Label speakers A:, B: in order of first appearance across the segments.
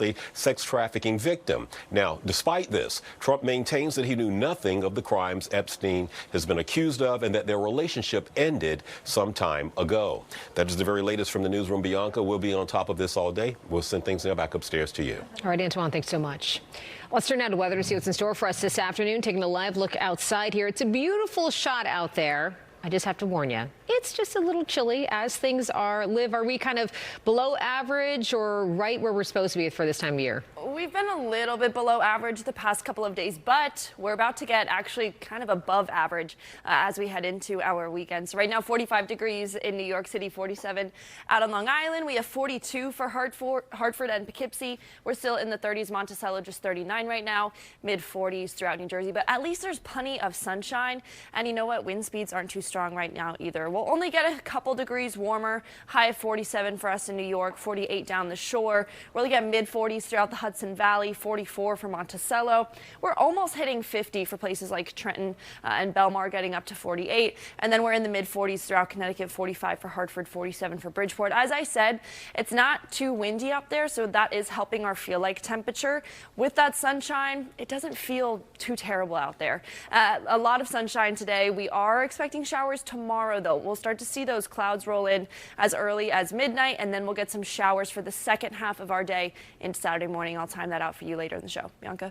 A: a sex trafficking victim. Now, despite this, Trump maintains that he knew nothing of the crimes Epstein has been accused of and that their relationship ended some time ago. That is the very latest from the newsroom. Bianca, we'll be on top of this all day. We'll send things now back upstairs to you.
B: All right, Antoine, thanks so much. Let's turn now to weather to see what's in store for us this afternoon. Taking a live look outside here. It's a beautiful shot out there. I just have to warn you, it's just a little chilly as things are. Liv, are we kind of below average or right where we're supposed to be for this time of year?
C: We've been a little bit below average the past couple of days, but we're about to get actually kind of above average as we head into our weekend. So right now, 45 degrees in New York City, 47 out on Long Island. We have 42 for Hartford and Poughkeepsie. We're still in the 30s. Monticello just 39 right now, mid 40s throughout New Jersey. But at least there's plenty of sunshine. And you know what? Wind speeds aren't too strong right now either. We'll only get a couple degrees warmer. High of 47 for us in New York, 48 down the shore. We'll get mid 40s throughout the Hudson Valley, 44 for Monticello. We're almost hitting 50 for places like Trenton and Belmar, getting up to 48. And then we're in the mid 40s throughout Connecticut, 45 for Hartford, 47 for Bridgeport. As I said, it's not too windy up there, so that is helping our feel-like temperature. With that sunshine, it doesn't feel too terrible out there. A lot of sunshine today. We are expecting showers tomorrow, though. We'll start to see those clouds roll in as early as midnight, and then we'll get some showers for the second half of our day into Saturday morning. I'll time that out for you later in the show. Bianca?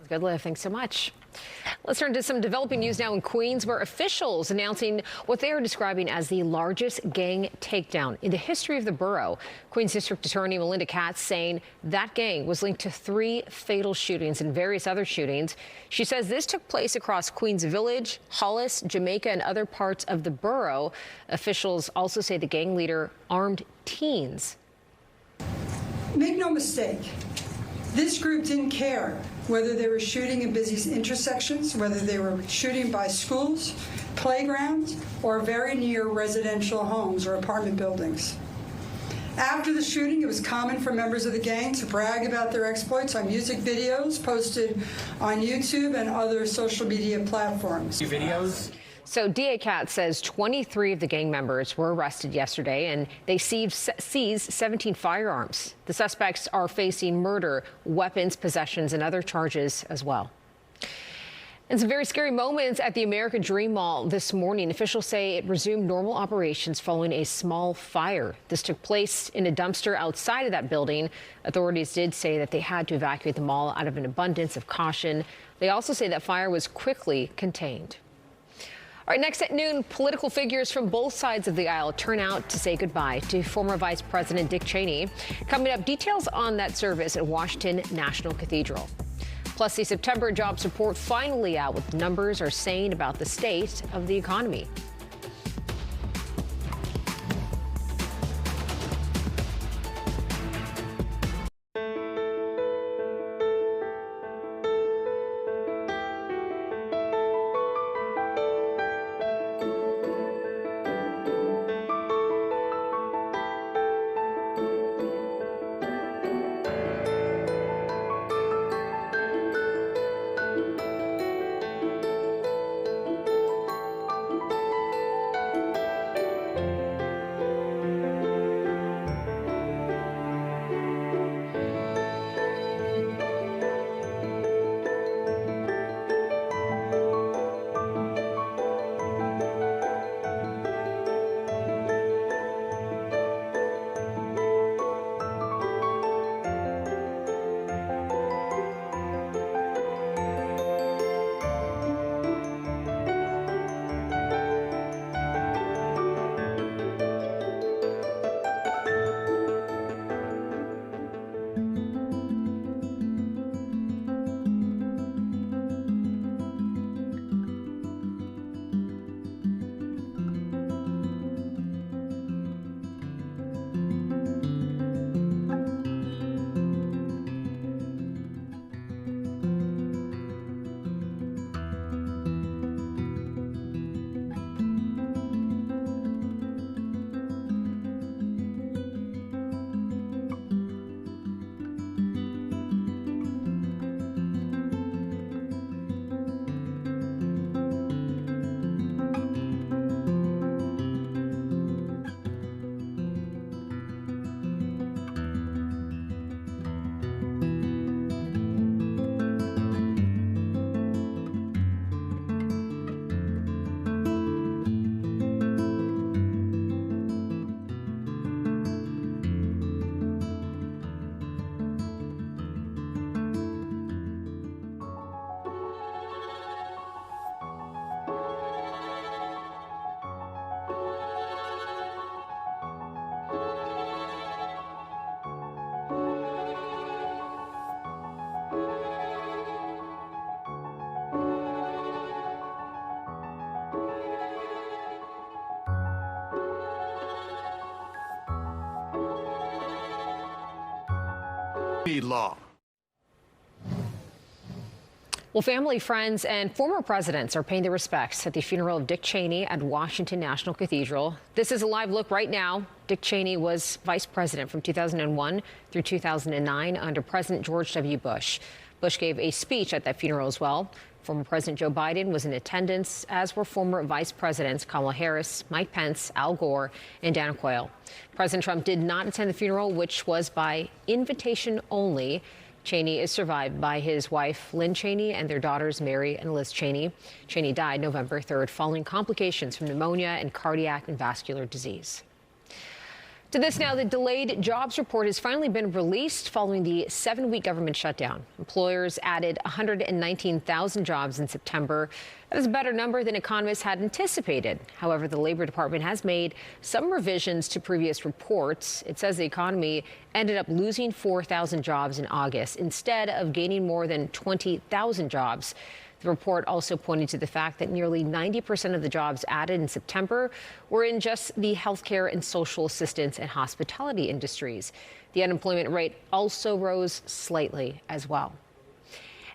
B: Good, Liv. Thanks so much. Let's turn to some developing news now in Queens, where officials announcing what they are describing as the largest gang takedown in the history of the borough. Queens District Attorney Melinda Katz saying that gang was linked to 3 fatal shootings and various other shootings. She says this took place across Queens Village, Hollis, Jamaica, and other parts of the borough. Officials also say the gang leader armed teens.
D: Make no mistake. This group didn't care whether they were shooting in busy intersections, whether they were shooting by schools, playgrounds, or very near residential homes or apartment buildings. After the shooting, it was common for members of the gang to brag about their exploits on music videos posted on YouTube and other social media platforms.
E: Videos?
B: So DA Katz says 23 of the gang members were arrested yesterday, and they seized 17 firearms. The suspects are facing murder, weapons possessions, and other charges as well. And some very scary moments at the American Dream Mall this morning. Officials say it resumed normal operations following a small fire. This took place in a dumpster outside of that building. Authorities did say that they had to evacuate the mall out of an abundance of caution. They also say that fire was quickly contained. All right, next at noon, political figures from both sides of the aisle turn out to say goodbye to former Vice President Dick Cheney. Coming up, details on that service at Washington National Cathedral. Plus, the September jobs report finally out, what the numbers are saying about the state of the economy.
E: need law.
B: Well, family, friends, and former presidents are paying their respects at the funeral of Dick Cheney at Washington National Cathedral. This is a live look right now. Dick Cheney was vice president from 2001 through 2009 under President George W. Bush. Bush gave a speech at that funeral as well. Former President Joe Biden was in attendance, as were former vice presidents Kamala Harris, Mike Pence, Al Gore, and Dana Quayle. President Trump did not attend the funeral, which was by invitation only. Cheney is survived by his wife, Lynn Cheney, and their daughters, Mary and Liz Cheney. Cheney died November 3rd following complications from pneumonia and cardiac and vascular disease. To this now, the delayed jobs report has finally been released following the 7-week government shutdown. Employers added 119,000 jobs in September. That is a better number than economists had anticipated. However, the Labor Department has made some revisions to previous reports. It says the economy ended up losing 4,000 jobs in August instead of gaining more than 20,000 jobs. The report also pointed to the fact that nearly 90% of the jobs added in September were in just the healthcare and social assistance and hospitality industries. The unemployment rate also rose slightly as well.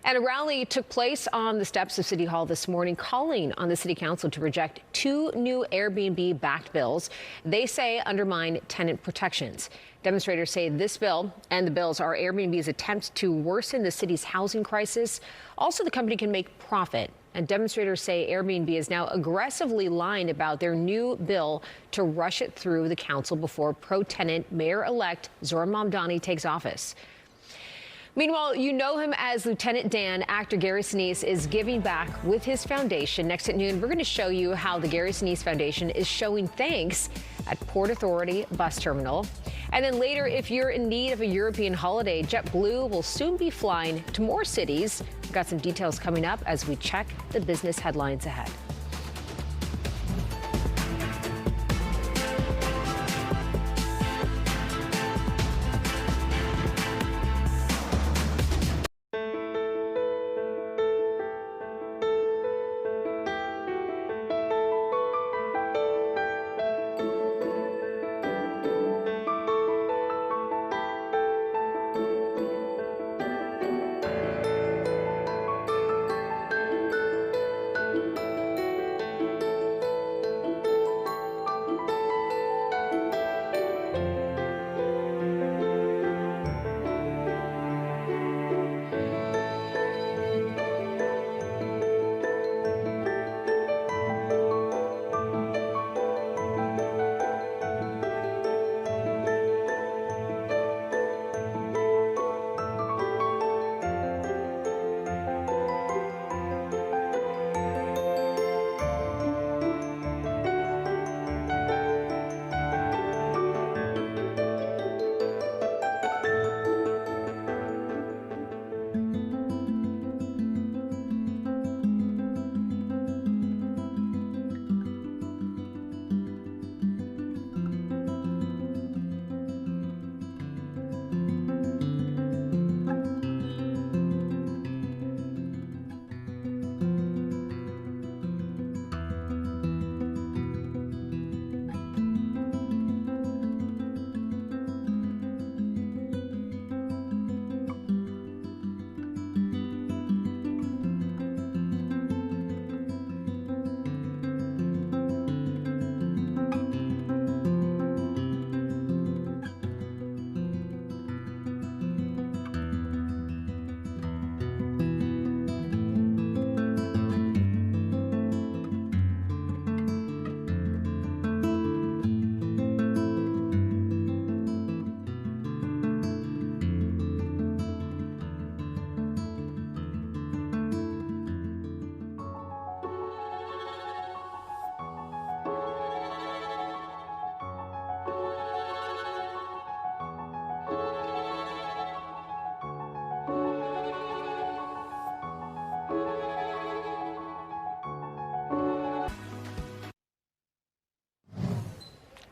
B: And a rally took place on the steps of City Hall this morning, calling on the City Council to reject 2 new Airbnb-backed bills they say undermine tenant protections. Demonstrators say this bill and the bills are Airbnb's attempt to worsen the city's housing crisis. Also, the company can make profit. And demonstrators say Airbnb is now aggressively lying about their new bill to rush it through the council before pro-tenant Mayor-elect Zohran Mamdani takes office. Meanwhile, you know him as Lieutenant Dan. Actor Gary Sinise is giving back with his foundation. Next at noon, we're going to show you how the Gary Sinise Foundation is showing thanks at Port Authority Bus Terminal. And then later, if you're in need of a European holiday, JetBlue will soon be flying to more cities. We've got some details coming up as we check the business headlines ahead.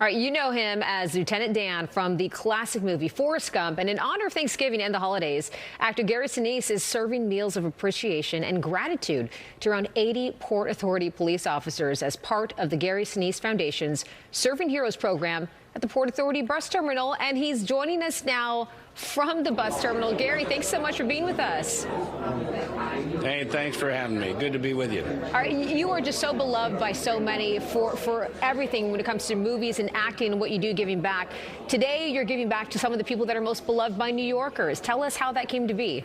B: All right, you know him as Lieutenant Dan from the classic movie Forrest Gump. And in honor of Thanksgiving and the holidays, actor Gary Sinise is serving meals of appreciation and gratitude to around 80 Port Authority police officers as part of the Gary Sinise Foundation's Serving Heroes program at the Port Authority bus terminal. And he's joining us now from the bus terminal. Gary, thanks so much for being with us.
E: Hey, thanks for having me. Good to be with you.
B: All right, you are just so beloved by so many for everything when it comes to movies and acting and what you do, giving back. Today, you're giving back to some of the people that are most beloved by New Yorkers. Tell us how that came to be.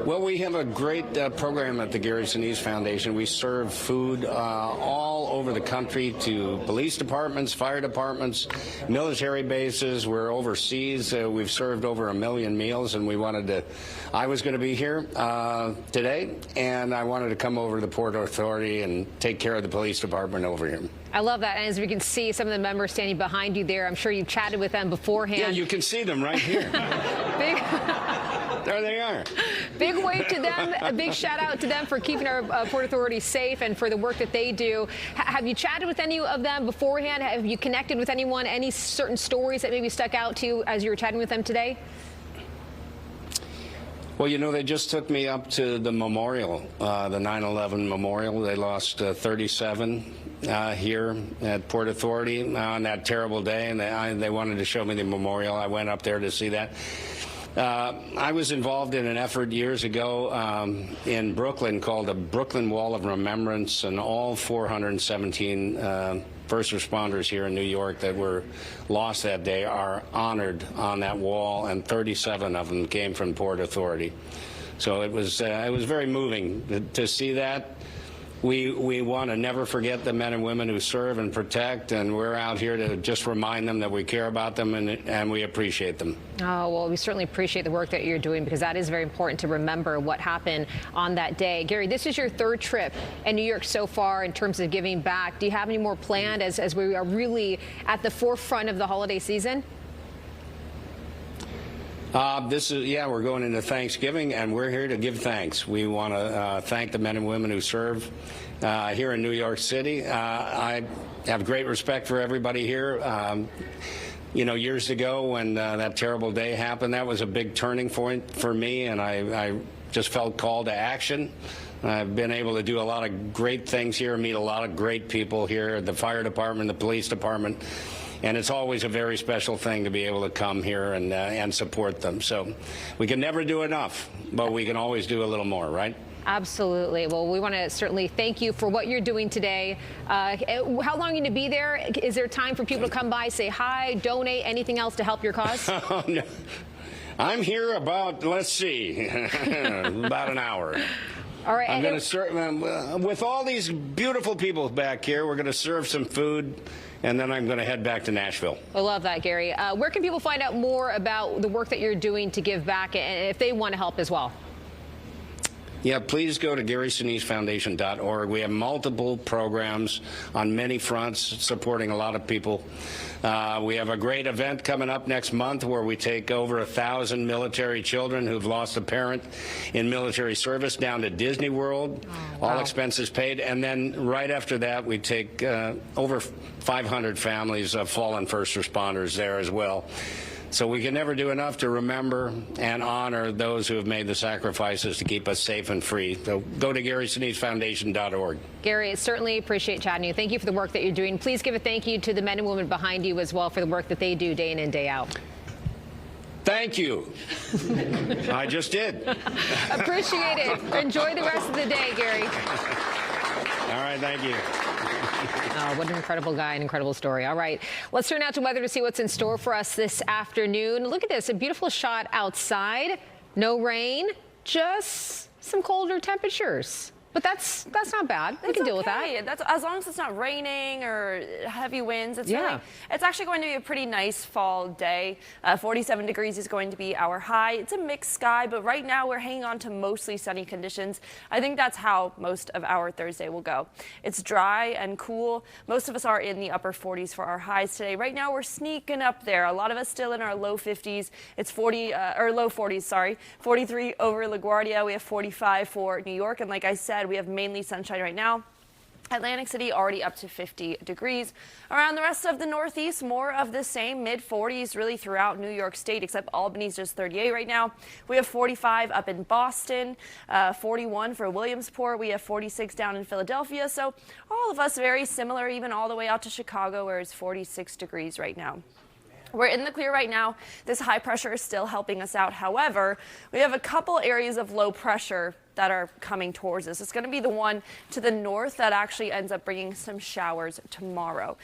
E: Well, we have a great program at the Gary Sinise Foundation. We serve food all over the country to police departments, fire departments, military bases. We're overseas. We've served over 1 million meals, and I was going to be here today, and I wanted to come over to the Port Authority and take care of the police department over here.
B: I love that. And as we can see, some of the members standing behind you there, I'm sure you've chatted with them beforehand.
E: Yeah, you can see them right here. There they are.
B: Big wave to them. A big shout out to them for keeping our Port Authority safe and for the work that they do. Have you chatted with any of them beforehand? Have you connected with anyone? Any certain stories that maybe stuck out to you as you were chatting with them today?
E: Well, you know, they just took me up to the memorial, the 9/11 memorial. They lost 37 here at Port Authority on that terrible day, and they wanted to show me the memorial. I went up there to see that. I was involved in an effort years ago in Brooklyn called the Brooklyn Wall of Remembrance, and all 417 first responders here in New York that were lost that day are honored on that wall, and 37 of them came from Port Authority. So it was very moving to see that. We want to never forget the men and women who serve and protect, and we're out here to just remind them that we care about them and we appreciate them.
B: Oh, well, we certainly appreciate the work that you're doing, because that is very important to remember what happened on that day. Gary, this is your third trip in New York so far in terms of giving back. Do you have any more planned as we are really at the forefront of the holiday season?
E: We're going into Thanksgiving, and we're here to give thanks. We want to thank the men and women who serve here in New York City. I have great respect for everybody here. You know, years ago when that terrible day happened, that was a big turning point for me, and I just felt called to action. I've been able to do a lot of great things here, meet a lot of great people here, the fire department, the police department. And it's always a very special thing to be able to come here and support them. So we can never do enough, but we can always do a little more, right?
B: Absolutely. Well, we want to certainly thank you for what you're doing today. How long are you going to be there? Is there time for people to come by, say hi, donate, anything else to help your cause?
E: Oh, no. I'm here about, let's see, about an hour.
B: All right.
E: I'm going to serve, with all these beautiful people back here, we're going to serve some food, and then I'm going to head back to Nashville.
B: I love that, Gary. Where can people find out more about the work that you're doing to give back, and if they want to help as well?
E: Yeah, please go to GarySiniseFoundation.org. We have multiple programs on many fronts supporting a lot of people. We have a great event coming up next month where we take over 1,000 military children who've lost a parent in military service down to Disney World, all expenses paid. And then right after that, we take over 500 families of fallen first responders there as well. So we can never do enough to remember and honor those who have made the sacrifices to keep us safe and free. So go to GarySiniseFoundation.org.
B: Gary, I certainly appreciate chatting you. Thank you for the work that you're doing. Please give a thank you to the men and women behind you as well for the work that they do day in and day out.
E: Thank you. I just did.
B: Appreciate it. Enjoy the rest of the day, Gary.
E: All right, thank you.
B: Oh, what an incredible guy, an incredible story. All right, let's turn now to weather to see what's in store for us this afternoon. Look at this, a beautiful shot outside. No rain, just some colder temperatures. But that's not bad. We can deal with that.
C: That's as long as it's not raining or heavy winds. It's actually going to be a pretty nice fall day. 47 degrees is going to be our high. It's a mixed sky, but right now we're hanging on to mostly sunny conditions. I think that's how most of our Thursday will go. It's dry and cool. Most of us are in the upper 40s for our highs today. Right now we're sneaking up there. A lot of us still in our low 50s. It's low 40s, sorry. 43 over LaGuardia. We have 45 for New York, and like I said, we have mainly sunshine right now. Atlantic City already up to 50 degrees. Around the rest of the Northeast, more of the same, mid-40s really throughout New York State, except Albany's just 38 right now. We have 45 up in Boston, 41 for Williamsport. We have 46 down in Philadelphia. So all of us very similar, even all the way out to Chicago, where it's 46 degrees right now. We're in the clear right now. This high pressure is still helping us out. However, we have a couple areas of low pressure that are coming towards us. It's going to be the one to the north that actually ends up bringing some showers tomorrow.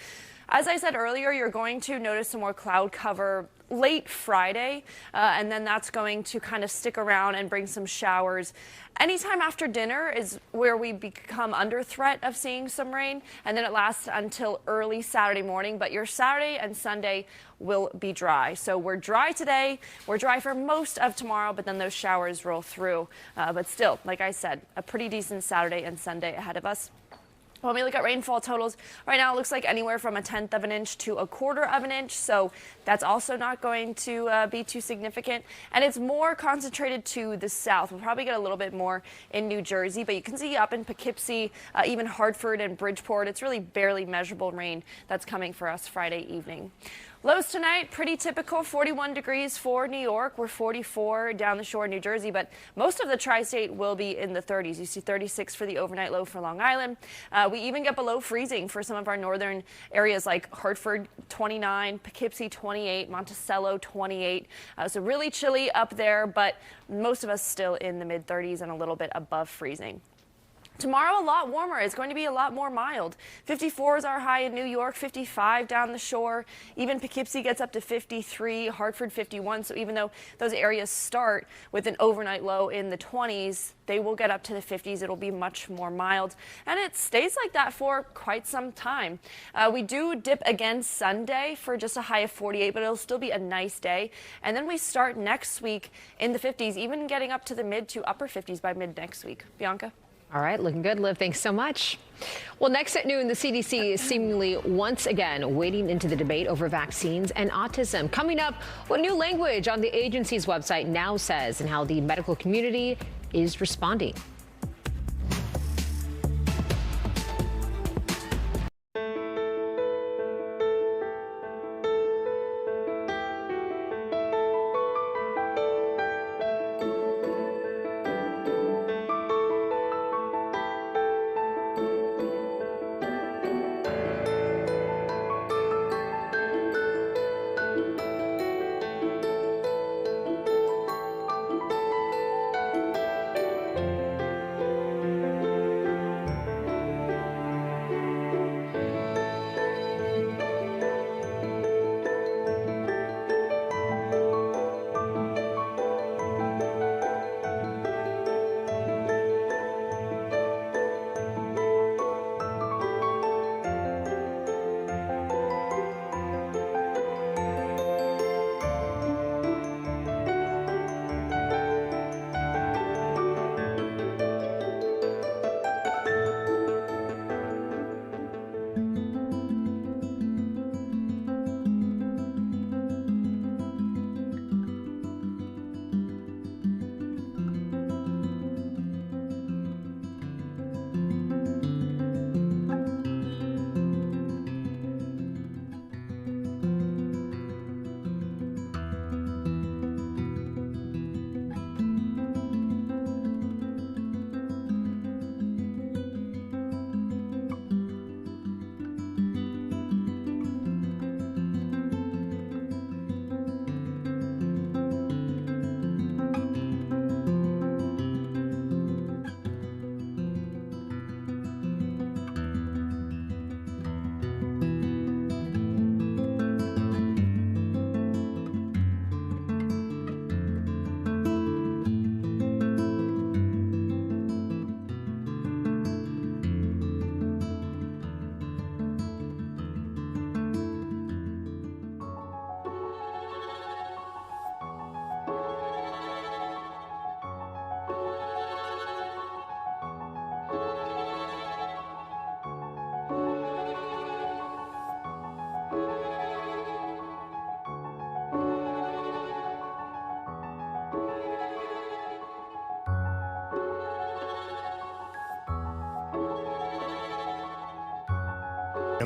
C: As I said earlier, you're going to notice some more cloud cover late Friday, and then that's going to kind of stick around and bring some showers. Anytime after dinner is where we become under threat of seeing some rain, and then it lasts until early Saturday morning, but your Saturday and Sunday will be dry. So we're dry today, we're dry for most of tomorrow, but then those showers roll through. But still, like I said, a pretty decent Saturday and Sunday ahead of us. When we look at rainfall totals, right now it looks like anywhere from 1/10 of an inch to 1/4 of an inch. So that's also not going to be too significant. And it's more concentrated to the south. We'll probably get a little bit more in New Jersey, but you can see up in Poughkeepsie, even Hartford and Bridgeport, it's really barely measurable rain that's coming for us Friday evening. Lows tonight, pretty typical, 41 degrees for New York. We're 44 down the shore in New Jersey, but most of the tri-state will be in the 30s. You see 36 for the overnight low for Long Island. We even get below freezing for some of our northern areas like Hartford, 29, Poughkeepsie, 28, Monticello, 28. So really chilly up there, but most of us still in the mid-30s and a little bit above freezing. Tomorrow, a lot warmer. It's going to be a lot more mild. 54 is our high in New York, 55 down the shore. Even Poughkeepsie gets up to 53, Hartford 51. So even though those areas start with an overnight low in the 20s, they will get up to the 50s. It'll be much more mild. And it stays like that for quite some time. We do dip again Sunday for just a high of 48, but it'll still be a nice day. And then we start next week in the 50s, even getting up to the mid to upper 50s by mid next week. Bianca?
B: All right, looking good, Liv. Thanks so much. Well, next at noon, the CDC is seemingly once again wading into the debate over vaccines and autism. Coming up, what new language on the agency's website now says and how the medical community is responding.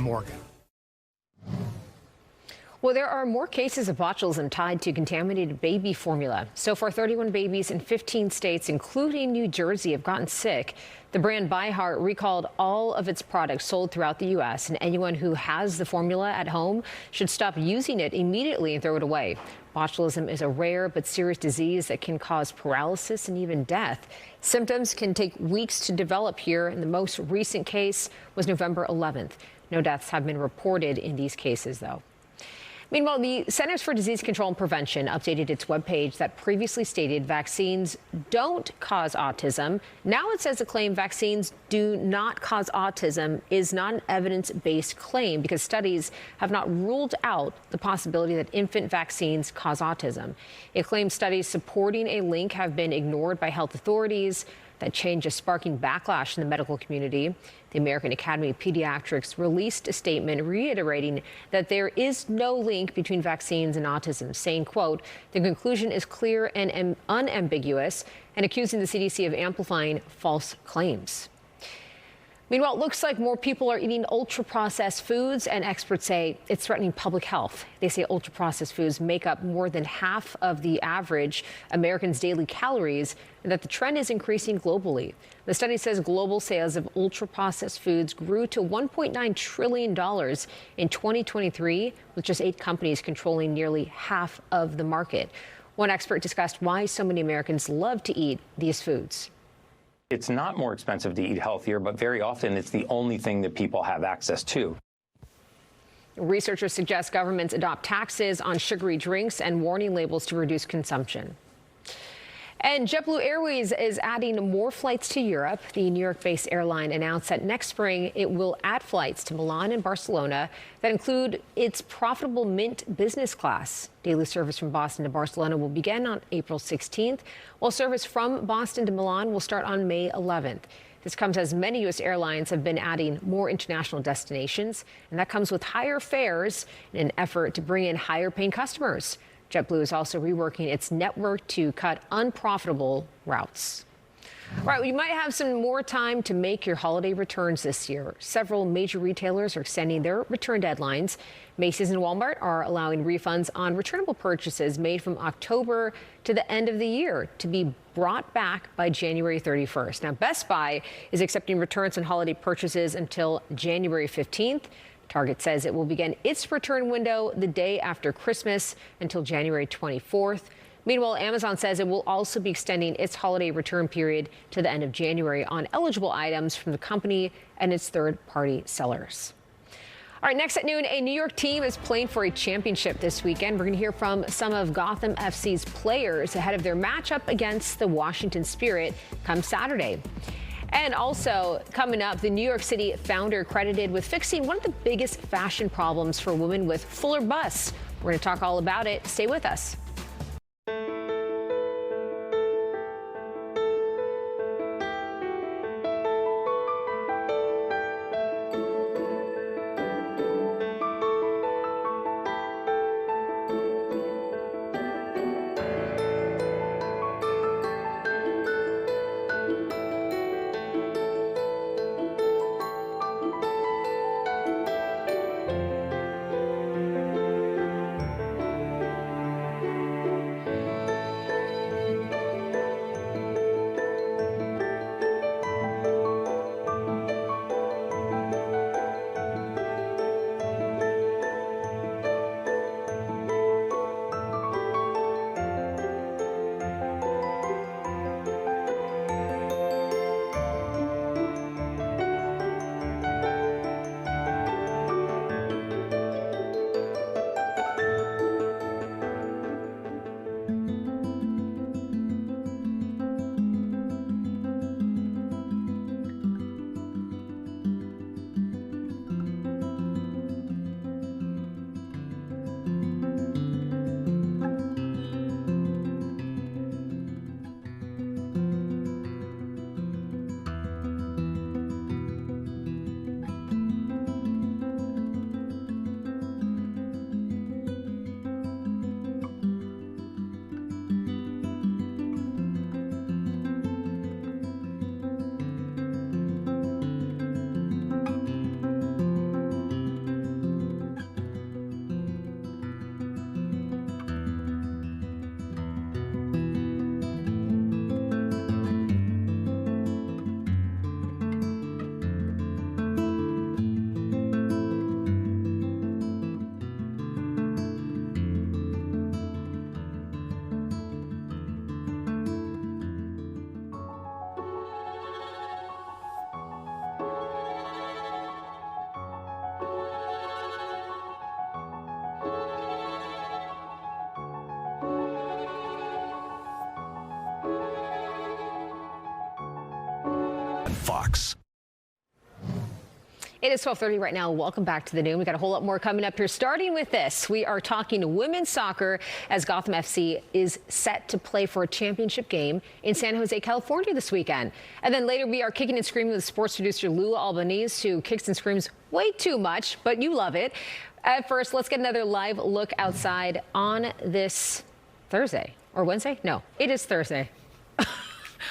F: Morgan.
B: Well, there are more cases of botulism tied to contaminated baby formula. So far, 31 babies in 15 states, including New Jersey, have gotten sick. The brand ByHeart recalled all of its products sold throughout the U.S., and anyone who has the formula at home should stop using it immediately and throw it away. Botulism is a rare but serious disease that can cause paralysis and even death. Symptoms can take weeks to develop here, and the most recent case was November 11th. No deaths have been reported in these cases, though. Meanwhile, the Centers for Disease Control and Prevention updated its webpage that previously stated vaccines don't cause autism. Now it says the claim vaccines do not cause autism is not an evidence-based claim because studies have not ruled out the possibility that infant vaccines cause autism. It claims studies supporting a link have been ignored by health authorities. That change is sparking backlash in the medical community. The American Academy of Pediatrics released a statement reiterating that there is no link between vaccines and autism, saying, quote, the conclusion is clear and unambiguous, and accusing the CDC of amplifying false claims. Meanwhile, it looks like more people are eating ultra-processed foods, and experts say it's threatening public health. They say ultra-processed foods make up more than half of the average Americans' daily calories, and that the trend is increasing globally. The study says global sales of ultra-processed foods grew to $1.9 trillion in 2023, with just 8 companies controlling nearly half of the market. One expert discussed why so many Americans love to eat these foods.
F: It's not more expensive to eat healthier, but very often it's the only thing that people have access to.
B: Researchers suggest governments adopt taxes on sugary drinks and warning labels to reduce consumption. And JetBlue Airways is adding more flights to Europe. The New York-based airline announced that next spring it will add flights to Milan and Barcelona that include its profitable Mint business class. Daily service from Boston to Barcelona will begin on April 16th, while service from Boston to Milan will start on May 11th. This comes as many U.S. airlines have been adding more international destinations, and that comes with higher fares in an effort to bring in higher-paying customers. JetBlue is also reworking its network to cut unprofitable routes. All right, well, you might have some more time to make your holiday returns this year. Several major retailers are extending their return deadlines. Macy's and Walmart are allowing refunds on returnable purchases made from October to the end of the year to be brought back by January 31st. Now, Best Buy is accepting returns on holiday purchases until January 15th. Target says it will begin its return window the day after Christmas until January 24th. Meanwhile, Amazon says it will also be extending its holiday return period to the end of January on eligible items from the company and its third-party sellers. All right, next at noon, a New York team is playing for a championship this weekend. We're going to hear from some of Gotham FC's players ahead of their matchup against the Washington Spirit come Saturday. And also coming up, the New York City founder credited with fixing one of the biggest fashion problems for women with fuller busts. We're going to talk all about it. Stay with us.
G: Fox.
B: It is 12:30 right now. Welcome back to the Noon. We got a whole lot more coming up here. Starting with this, we are talking women's soccer as Gotham FC is set to play for a championship game in San Jose, California this weekend. And then later we are kicking and screaming with sports producer Lula Albanese, who kicks and screams way too much, but you love it. At first, let's get another live look outside on this Thursday or Wednesday. No, it is Thursday.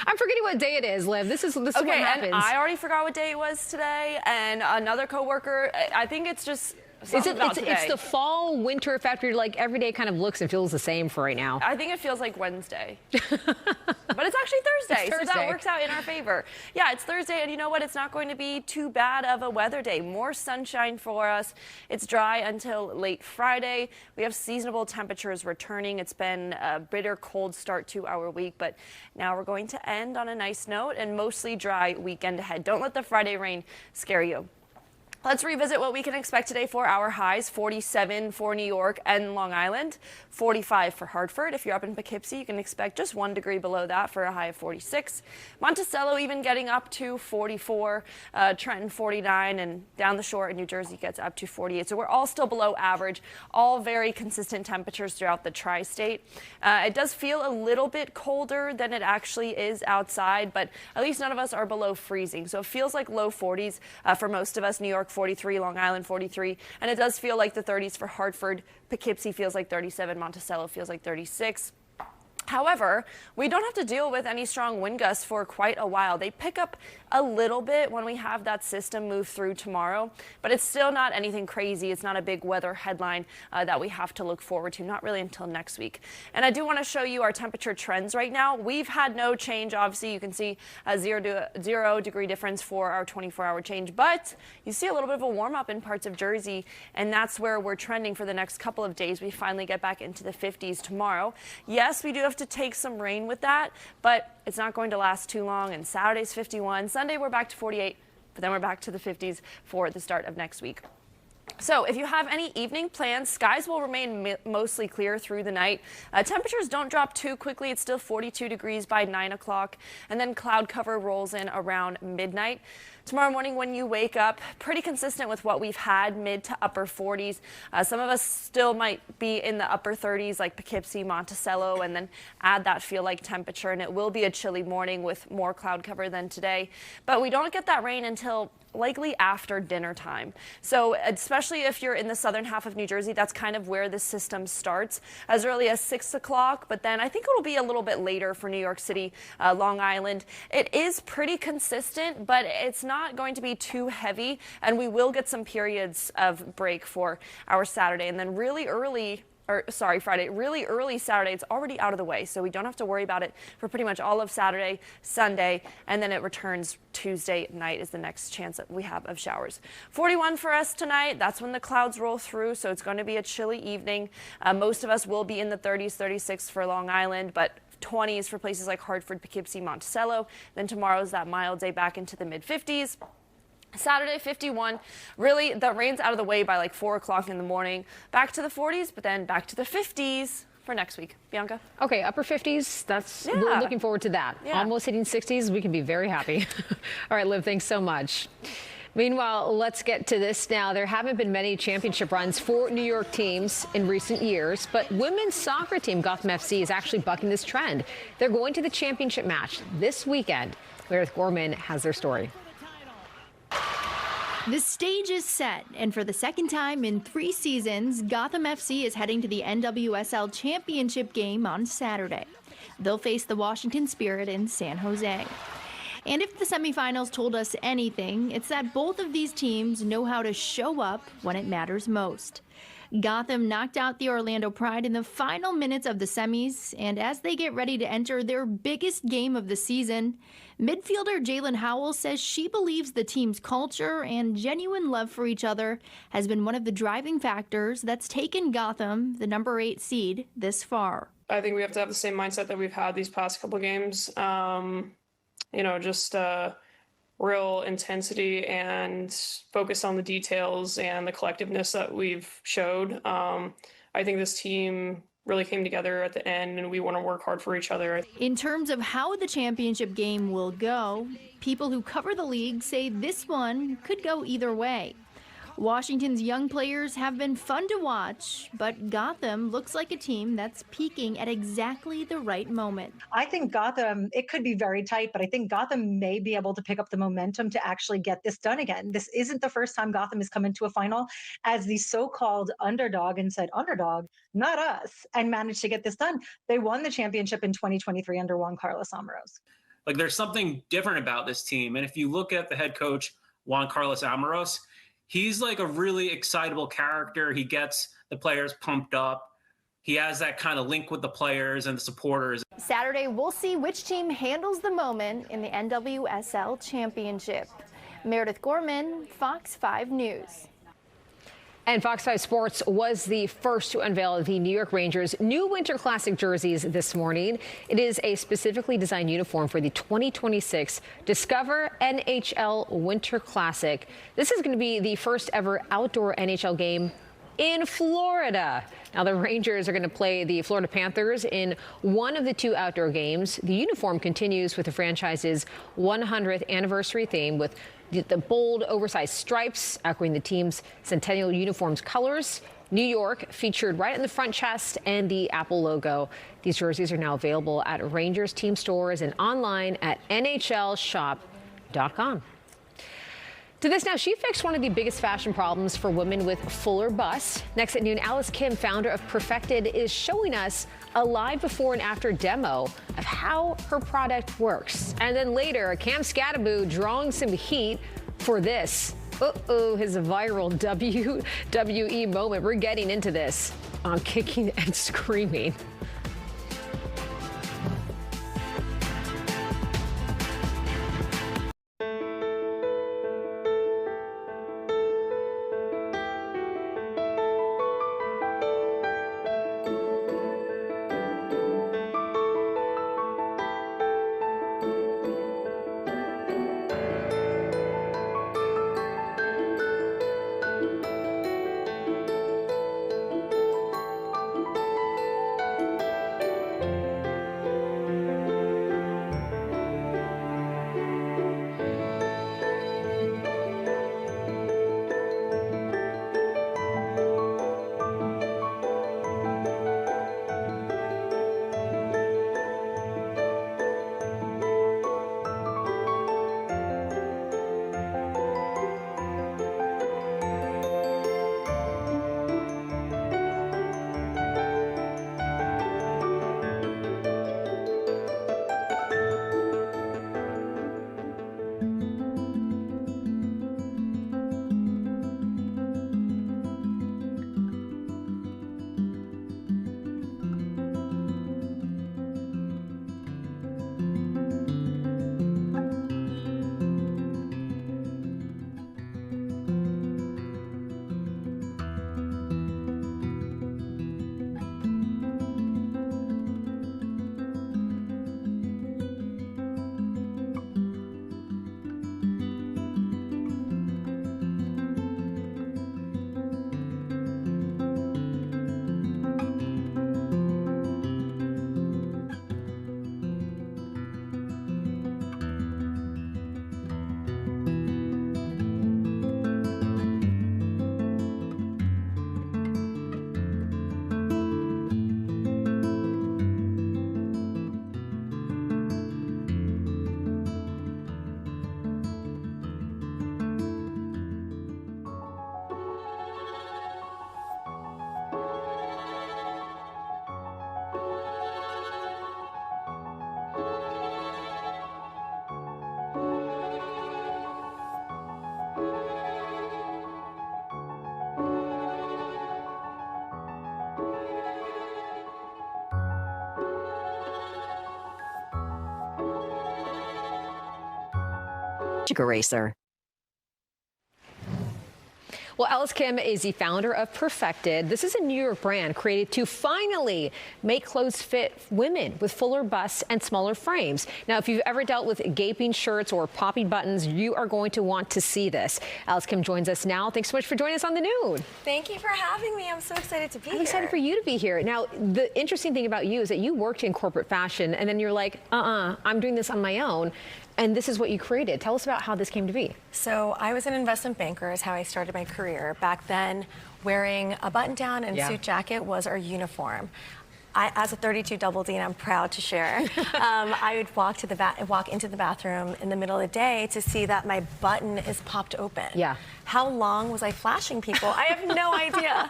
B: I'm forgetting what day it is, Liv. This is what happens.
C: And I already forgot what day it was today. And another coworker, I think it's just something about today.
B: It's the fall winter effect where you're like every day kind of looks and feels the same for right now.
C: I think it feels like Wednesday. But it's actually Thursday, so that works out in our favor. Yeah, it's Thursday, and you know what? It's not going to be too bad of a weather day. More sunshine for us. It's dry until late Friday. We have seasonable temperatures returning. It's been a bitter cold start to our week, but now we're going to end on a nice note and mostly dry weekend ahead. Don't let the Friday rain scare you. Let's revisit what we can expect today for our highs. 47 for New York and Long Island, 45 for Hartford. If you're up in Poughkeepsie, you can expect just 1 degree below that for a high of 46. Monticello even getting up to 44, Trenton 49, and down the shore in New Jersey gets up to 48. So we're all still below average, all very consistent temperatures throughout the tri-state. It does feel a little bit colder than it actually is outside, but at least none of us are below freezing. So it feels like low 40s for most of us. New York 43, Long Island 43, and it does feel like the 30s for Hartford. Poughkeepsie feels like 37, Monticello feels like 36. However, we don't have to deal with any strong wind gusts for quite a while. They pick up a little bit when we have that system move through tomorrow, but it's still not anything crazy. It's not a big weather headline that we have to look forward to, not really until next week. And I do want to show you our temperature trends right now. We've had no change. Obviously, you can see a 0 degree difference for our 24-hour change, but you see a little bit of a warm up in parts of Jersey, and that's where we're trending for the next couple of days. We finally get back into the 50s tomorrow. Yes, we do have to take some rain with that, but it's not going to last too long. And Saturday's 51. Sunday we're back to 48, but then we're back to the 50s for the start of next week. So if you have any evening plans, skies will remain mostly clear through the night. Temperatures don't drop too quickly. It's still 42 degrees by 9 o'clock, and then cloud cover rolls in around midnight. Tomorrow morning when you wake up, pretty consistent with what we've had, mid to upper 40s. Some of us still might be in the upper 30s like Poughkeepsie, Monticello, and then add that feel-like temperature, and it will be a chilly morning with more cloud cover than today. But we don't get that rain until likely after dinner time. So especially if you're in the southern half of New Jersey, that's kind of where this system starts, as early as 6 o'clock. But then I think it'll be a little bit later for New York City, Long Island. It is pretty consistent, but it's not going to be too heavy, and we will get some periods of break for our Saturday, and then really early Friday, really early Saturday, it's already out of the way, so we don't have to worry about it for pretty much all of Saturday, Sunday, and then it returns Tuesday night is the next chance that we have of showers. 41 for us tonight. That's when the clouds roll through, so it's going to be a chilly evening. Most of us will be in the 30s, 36 for Long Island, but 20s for places like Hartford, Poughkeepsie, Monticello. Then tomorrow's that mild day back into the mid-50s. Saturday, 51. Really, the rain's out of the way by like 4 o'clock in the morning. Back to the 40s, but then back to the 50s for next week. Bianca?
B: Okay, upper 50s. We're looking forward to that.
C: Yeah.
B: Almost hitting 60s. We can be very happy. All right, Liv, thanks so much. Meanwhile, let's get to this now. There haven't been many championship runs for New York teams in recent years, but women's soccer team Gotham FC is actually bucking this trend. They're going to the championship match this weekend. Meredith Gorman has their story.
H: The stage is set, and for the second time in 3 seasons, Gotham FC is heading to the NWSL Championship game on Saturday. They'll face the Washington Spirit in San Jose. And if the semifinals told us anything, it's that both of these teams know how to show up when it matters most. Gotham knocked out the Orlando Pride in the final minutes of the semis, and as they get ready to enter their biggest game of the season, midfielder Jalen Howell says she believes the team's culture and genuine love for each other has been one of the driving factors that's taken Gotham, the number 8 seed, this far.
I: I think we have to have the same mindset that we've had these past couple games. Just real intensity and focus on the details and the collectiveness that we've showed. I think this team really came together at the end, and we want to work hard for each other.
H: In terms of how the championship game will go, people who cover the league say this one could go either way. Washington's young players have been fun to watch, but Gotham looks like a team that's peaking at exactly the right moment.
G: I think Gotham, it could be very tight, but I think Gotham may be able to pick up the momentum to actually get this done again. This isn't the first time Gotham has come into a final as the so-called underdog and said, underdog, not us, and managed to get this done. They won the championship in 2023 under Juan Carlos Amaros.
J: Like, there's something different about this team. And if you look at the head coach, Juan Carlos Amaros, he's like a really excitable character. He gets the players pumped up. He has that kind of link with the players and the supporters.
H: Saturday, we'll see which team handles the moment in the NWSL Championship. Meredith Gorman, Fox 5 News.
B: And Fox 5 Sports was the first to unveil the New York Rangers' new Winter Classic jerseys this morning. It is a specifically designed uniform for the 2026 Discover NHL Winter Classic. This is going to be the first ever outdoor NHL game in Florida. Now, the Rangers are going to play the Florida Panthers in one of the two outdoor games. The uniform continues with the franchise's 100th anniversary theme, with the bold, oversized stripes echoing the team's centennial uniform's colors. New York featured right in the front chest, and the Apple logo. These jerseys are now available at Rangers team stores and online at nhlshop.com. To this now, she fixed one of the biggest fashion problems for women with fuller busts. Next at noon, Alice Kim, founder of Perfected, is showing us a live before and after demo of how her product works. And then later, Cam Scataboo drawing some heat for this. His viral WWE moment. We're getting into this on Kicking and Screaming.
K: Eraser.
B: Well, Alice Kim is the founder of Perfected. This is a New York brand created to finally make clothes fit women with fuller busts and smaller frames. Now, if you've ever dealt with gaping shirts or poppy buttons, you are going to want to see this. Alice Kim joins us now. Thanks so much for joining us on The Nude.
K: Thank you for having me. I'm so excited to be here.
B: I'm excited for you to be here. Now, the interesting thing about you is that you worked in corporate fashion, and then you're like, I'm doing this on my own. And this is what you created. Tell us about how this came to be.
K: So I was an investment banker is how I started my career. Back then, wearing a button-down and suit jacket was our uniform. As a 32 double D, and I'm proud to share, I would walk into the bathroom in the middle of the day to see that my button is popped open.
B: Yeah.
K: How long was I flashing people? I have no idea.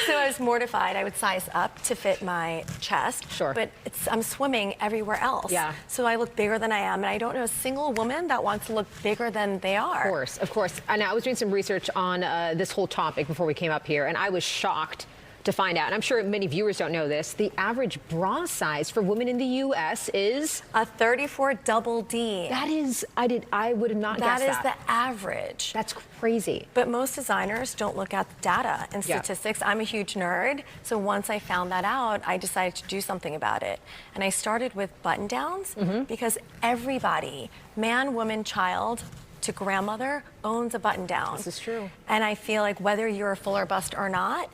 K: So I was mortified. I would size up to fit my chest.
B: Sure.
K: But I'm swimming everywhere else.
B: Yeah.
K: So I look bigger than I am, and I don't know a single woman that wants to look bigger than they are.
B: Of course, of course. And I was doing some research on this whole topic before we came up here, and I was shocked to find out, and I'm sure many viewers don't know this, the average bra size for women in the U.S. is
K: a 34 double D.
B: That is, I would have not guessed that.
K: That is the average.
B: That's crazy.
K: But most designers don't look at the data and statistics. I'm a huge nerd, so once I found that out, I decided to do something about it. And I started with button downs because everybody, man, woman, child, to grandmother, owns a button down.
B: This is true.
K: And I feel like whether you're a fuller bust or not,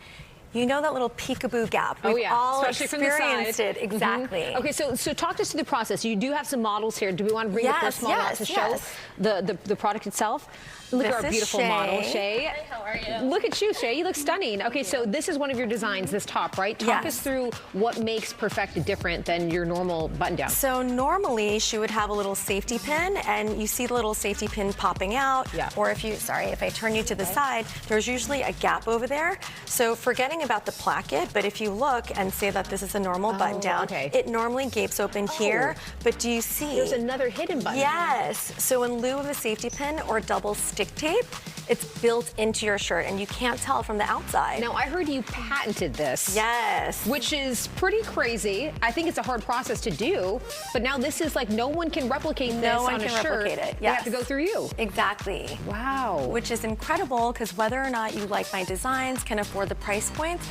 K: you know that little peekaboo gap.
B: We've
K: all
B: especially
K: experienced
B: from the
K: side. It. Exactly.
B: Okay, so talk us through the process. You do have some models here. Do we want to bring the first model out to show the product itself? Look at our beautiful model, Shay.
K: Hi, how are you?
B: Look at you, Shay. You look stunning. Okay, so this is one of your designs, this top, right? Talk us through what makes Perfected different than your normal button-down.
K: So normally she would have a little safety pin, and you see the little safety pin popping out. Yeah. Or if I turn you to the side, there's usually a gap over there. So forgetting about the placket, but if you look and say that this is a normal button-down, it normally gapes open here. But do you see?
B: There's another hidden button.
K: Yes. So in lieu of a safety pin or double stick tape, it's built into your shirt, and you can't tell from the outside.
B: Now, I heard you patented this.
K: Yes.
B: Which is pretty crazy. I think it's a hard process to do, but now this is like no one can replicate this on a shirt.
K: Replicate it.
B: They have to go through you.
K: Exactly.
B: Wow.
K: Which is incredible, because whether or not you like my designs, can afford the price points,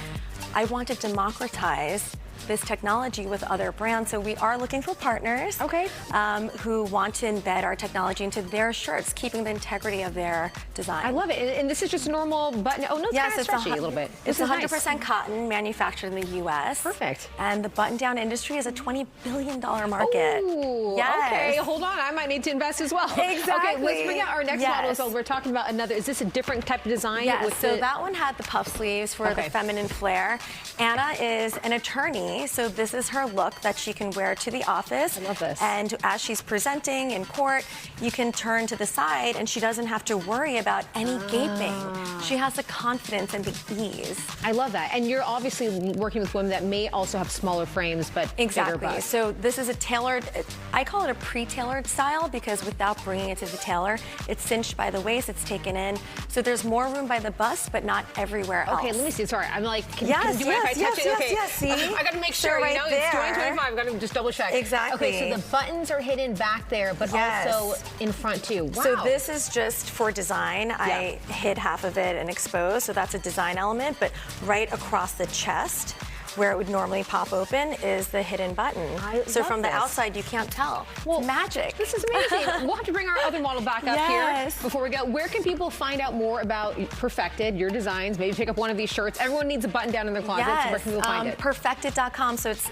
K: I want to democratize this technology with other brands. So we are looking for partners who want to embed our technology into their shirts, keeping the integrity of their design.
B: I love it. And this is just a normal button. Oh, no, it's kind of stretchy a little bit.
K: It's 100% cotton, manufactured in the U.S.
B: Perfect.
K: And the button-down industry is a $20 billion market.
B: Ooh, okay. Hold on. I might need to invest as well.
K: Exactly.
B: Okay, let's bring out our next model as well. We're talking about another. Is this a different type of design?
K: Yes, so that one had the puff sleeves for the feminine flair. Anna is an attorney, so this is her look that she can wear to the office.
B: I love this.
K: And as she's presenting in court, you can turn to the side, and she doesn't have to worry about any gaping. She has the confidence and the ease.
B: I love that. And you're obviously working with women that may also have smaller frames, but bigger busts.
K: So this is a tailored, I call it a pre-tailored style, because without bringing it to the tailor, it's cinched by the waist, it's taken in. So there's more room by the bust, but not everywhere else.
B: Okay, let me see. Sorry, I'm like, can
K: yes,
B: you do it if I touch it? Okay.
K: Yes, see?
B: I got to make sure,
K: right
B: you know,
K: there.
B: it's 2025. I've got to just double check.
K: Exactly.
B: Okay, so the buttons are hidden back there, but also in front too. Wow.
K: So this is just for design. I hid half of it and exposed, so that's a design element, but right across the chest, where it would normally pop open, is the hidden button. So from the outside, you can't tell. Well, it's magic.
B: This is amazing. We'll have to bring our other model back up here before we go. Where can people find out more about Perfected, your designs? Maybe pick up one of these shirts. Everyone needs a button down in their closet. So where can people find it?
K: Perfected.com. So it's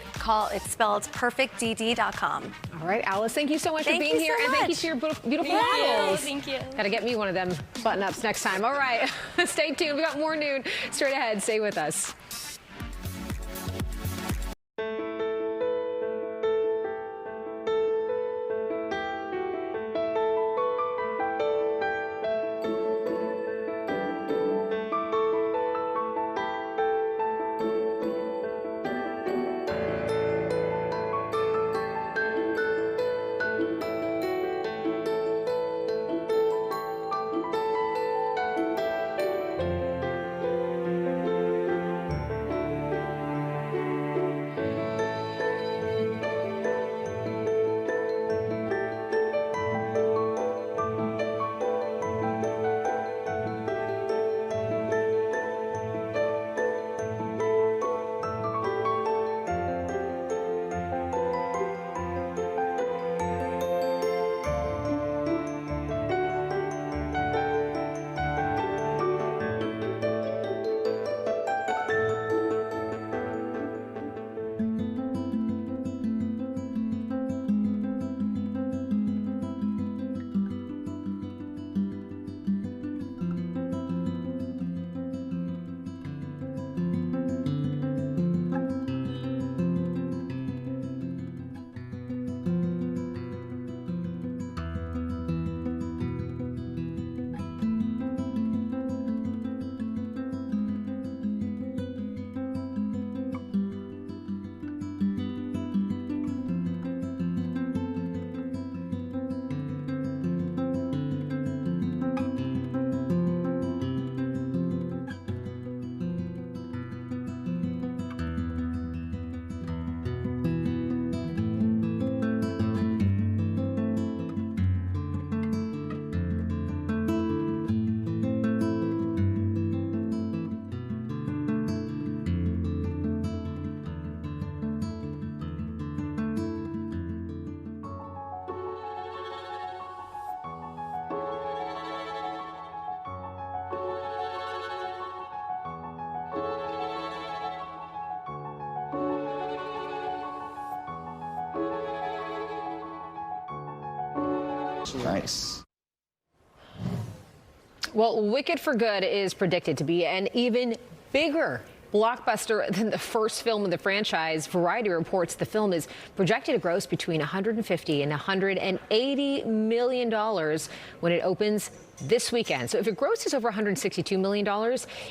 K: spelled perfectdd.com.
B: All right, Alice, thank you so much for being here. And thank you to your beautiful models.
K: Thank you.
B: Got to get me one of them button-ups next time. All right, stay tuned. We got more Nude straight ahead. Stay with us.
L: Nice.
B: Well, Wicked for Good is predicted to be an even bigger blockbuster than the first film in the franchise. Variety reports the film is projected to gross between $150 and $180 million when it opens this weekend. So if it grosses over $162 million,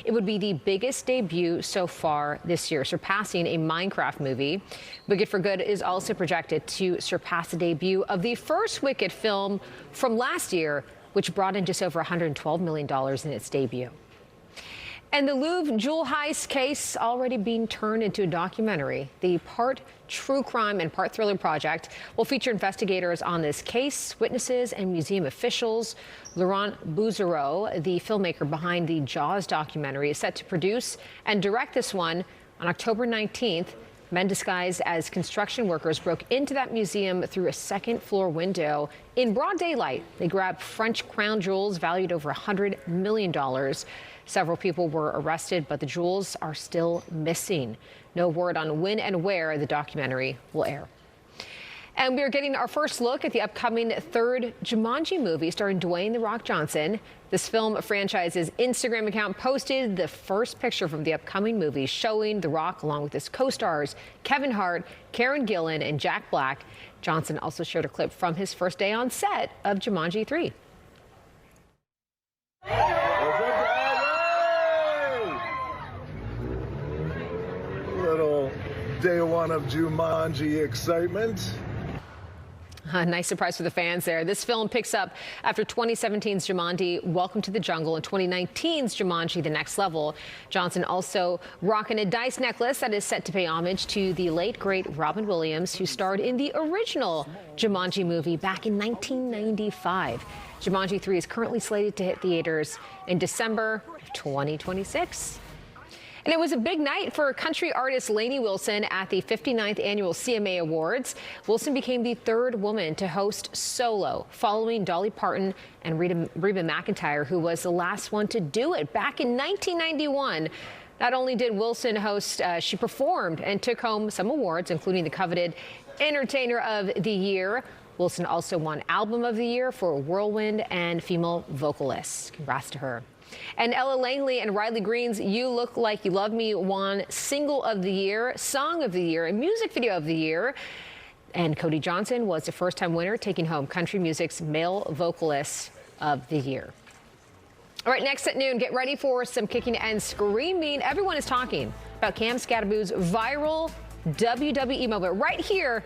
B: it would be the biggest debut so far this year, surpassing a Minecraft movie. Wicked for Good is also projected to surpass the debut of the first Wicked film from last year, which brought in just over $112 million in its debut. And the Louvre jewel heist case already being turned into a documentary. The part true crime and part thriller project will feature investigators on this case, witnesses, and museum officials. Laurent Bouzereau, the filmmaker behind the Jaws documentary, is set to produce and direct this one on October 19th. Men disguised as construction workers broke into that museum through a second-floor window in broad daylight. They grabbed French crown jewels valued over $100 million. Several people were arrested, but the jewels are still missing. No word on when and where the documentary will air. And we are getting our first look at the upcoming third Jumanji movie starring Dwayne "The Rock" Johnson. This film franchise's Instagram account posted the first picture from the upcoming movie showing The Rock along with his co-stars Kevin Hart, Karen Gillan, and Jack Black. Johnson also showed a clip from his first day on set of Jumanji 3.
M: Little day one of Jumanji excitement.
B: A nice surprise for the fans there. This film picks up after 2017's Jumanji Welcome to the Jungle and 2019's Jumanji The Next Level. Johnson also rocking a dice necklace that is set to pay homage to the late, great Robin Williams, who starred in the original Jumanji movie back in 1995. Jumanji 3 is currently slated to hit theaters in December of 2026. And it was a big night for country artist Lainey Wilson at the 59th annual CMA Awards. Wilson became the third woman to host solo, following Dolly Parton and Reba McEntire, who was the last one to do it back in 1991. Not only did Wilson host, she performed and took home some awards, including the coveted Entertainer of the Year. Wilson also won Album of the Year for Whirlwind and Female Vocalist. Congrats to her. And Ella Langley and Riley Green's You Look Like You Love Me won Single of the Year, Song of the Year, and Music Video of the Year. And Cody Johnson was the first-time winner, taking home country music's Male Vocalist of the Year. All right, next at noon, get ready for some kicking and screaming. Everyone is talking about Cam Scataboo's viral WWE moment right here.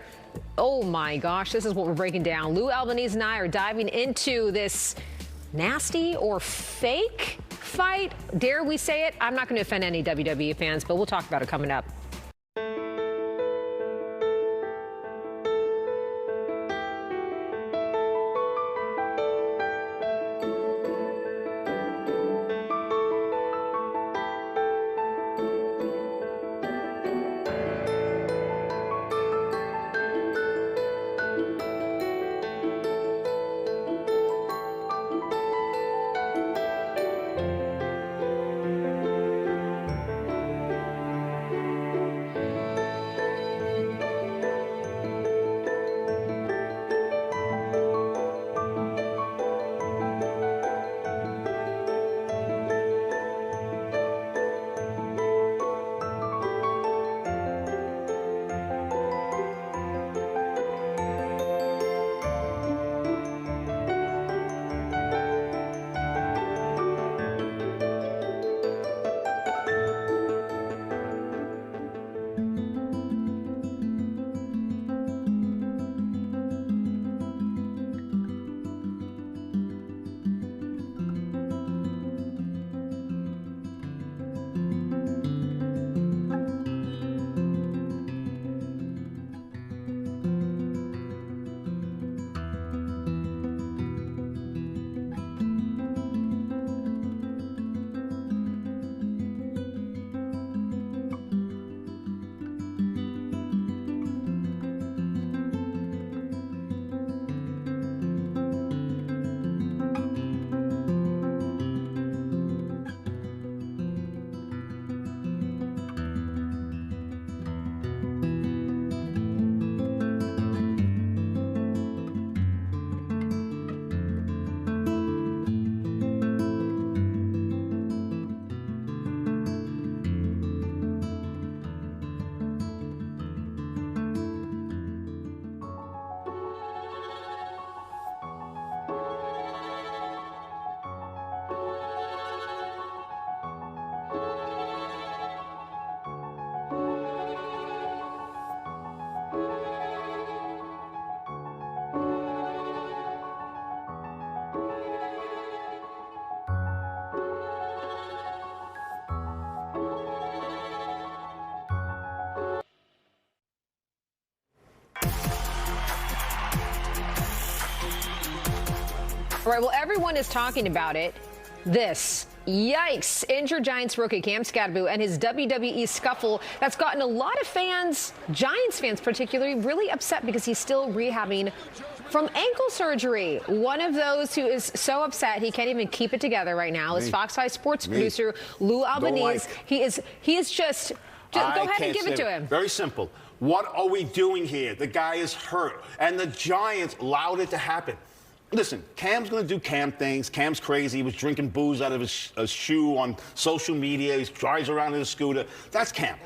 B: Oh, my gosh, this is what we're breaking down. Lou Albaniz and I are diving into this nasty or fake fight. Dare we say it? I'm not going to offend any WWE fans, but we'll talk about it coming up. All right, well, everyone is talking about it. This. Yikes. Injured Giants rookie Cam Scatterbo and his WWE scuffle that's gotten a lot of fans, Giants fans particularly, really upset because he's still rehabbing from ankle surgery. One of those who is so upset he can't even keep it together right now is Fox High sports producer Lou Albanese. He is just go ahead and give it to him.
L: Very simple. What are we doing here? The guy is hurt, and the Giants allowed it to happen. Listen, Cam's going to do Cam things. Cam's crazy. He was drinking booze out of his shoe on social media. He drives around in a scooter. That's Cam.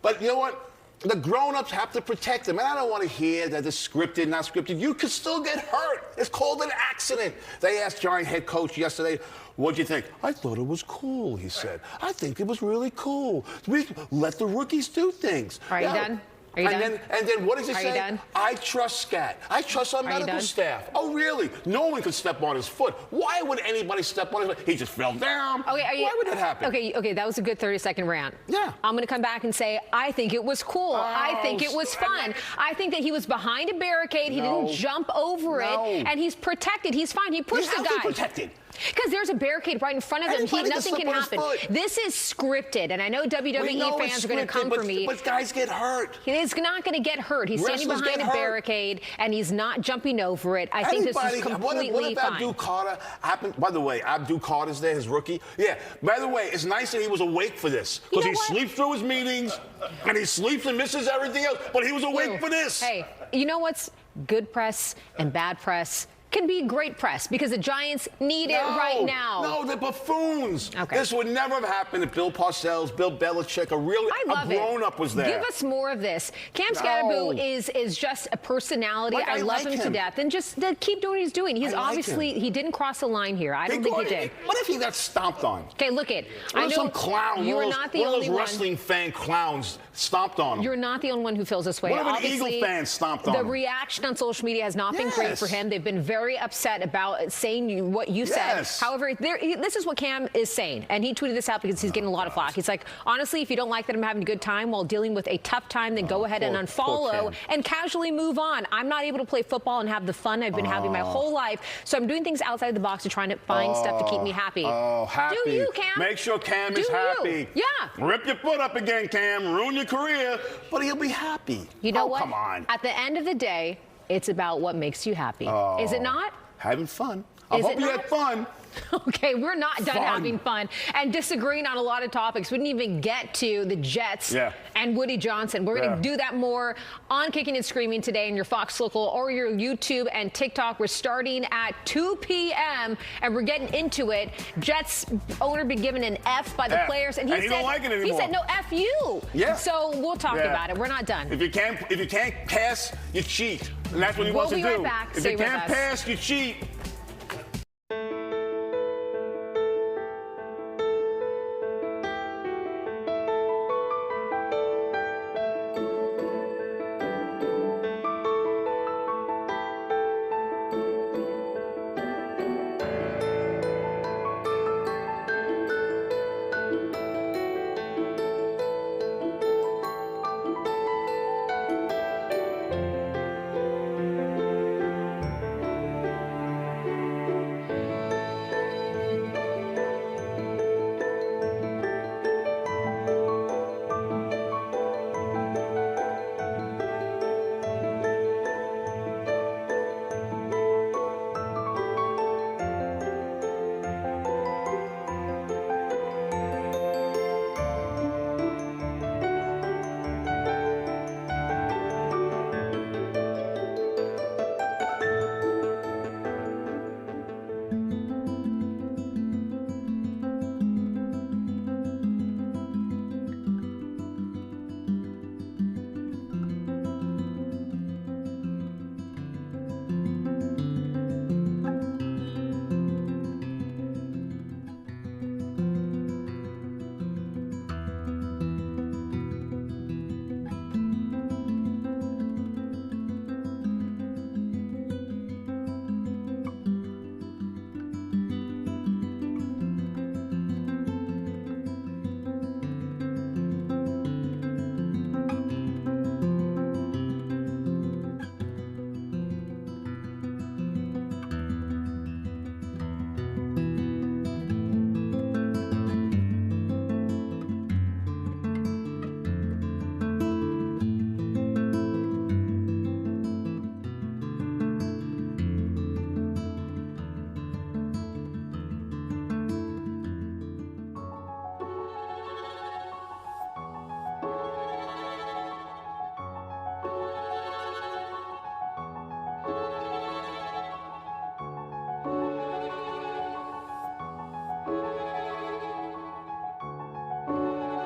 L: But you know what? The grown-ups have to protect him. And I don't want to hear that it's scripted, not scripted. You could still get hurt. It's called an accident. They asked Giant head coach yesterday, what'd you think? I thought it was cool, he said. I think it was really cool. We let the rookies do things.
B: Are you done? Are you done?
L: And then what does he say?
B: Are you done?
L: I trust Scat. I trust our medical staff. Oh, really? No one could step on his foot. Why would anybody step on his foot? He just fell down.
B: Okay,
L: why would that happen?
B: Okay, that was a good 30-second rant.
L: Yeah.
B: I'm going to come back and say, I think it was cool. I think it was fun. I think that he was behind a barricade. He didn't jump over it. And he's protected. He's fine. He pushed the guy.
L: How's he protected?
B: Because there's a barricade right in front of him. Nothing can happen. This is scripted, and I know WWE fans are going to come for me.
L: But guys get hurt.
B: He's not going to get hurt. He's standing behind a barricade, and he's not jumping over it. I think this is completely
L: what if
B: fine.
L: Abdul Carter happened? By the way, Abdul Carter's there, his rookie. Yeah. By the way, it's nice that he was awake for this because he sleeps through his meetings, and he sleeps and misses everything else. But he was awake for this.
B: Hey, you know what's good press and bad press? Can be great press because the Giants need it right now.
L: No, they're buffoons.
B: Okay.
L: This would never have happened if Bill Parcells, Bill Belichick, a grown-up was there.
B: Give us more of this. Cam Scatterbo is just a personality. I love him to death. And just keep doing what he's doing. He's obviously, he didn't cross the line here. I don't think he did.
L: What if he got stomped on?
B: Okay, look it. I know
L: some clown,
B: you're not the only one.
L: wrestling fan clowns stomped on him.
B: You're not the only one who feels this way.
L: What if an Eagle fan stomped on him?
B: The reaction on social media has not been great for him. They've been very upset about saying what you said. However, this is what Cam is saying, and he tweeted this out because he's getting a lot of flack. He's like, honestly, if you don't like that I'm having a good time while dealing with a tough time, then go ahead and unfollow and casually move on. I'm not able to play football and have the fun I've been having my whole life, so I'm doing things outside the box to try to find stuff to keep me happy.
L: Oh, happy.
B: Do you, Cam?
L: Make sure Cam is happy.
B: Yeah.
L: Rip your foot up again, Cam. Ruin your career, but he'll be happy.
B: You know what?
L: Come on.
B: At the end of the day, it's about what makes you happy. Is it not?
L: Having fun. I hope you had fun.
B: Okay, we're not done having fun and disagreeing on a lot of topics. We didn't even get to the Jets and Woody Johnson. We're going to do that more on Kicking and Screaming today in your Fox Local or your YouTube and TikTok. We're starting at 2 p.m. and we're getting into it. Jets owner been given an F by the players, and he said,
L: don't like it anymore.
B: He said, no, F you.
L: Yeah.
B: So we'll talk about it. We're not done.
L: If you can't pass, you cheat, and that's what he wants to do.
B: We'll be right back.
L: If you can't pass, you cheat.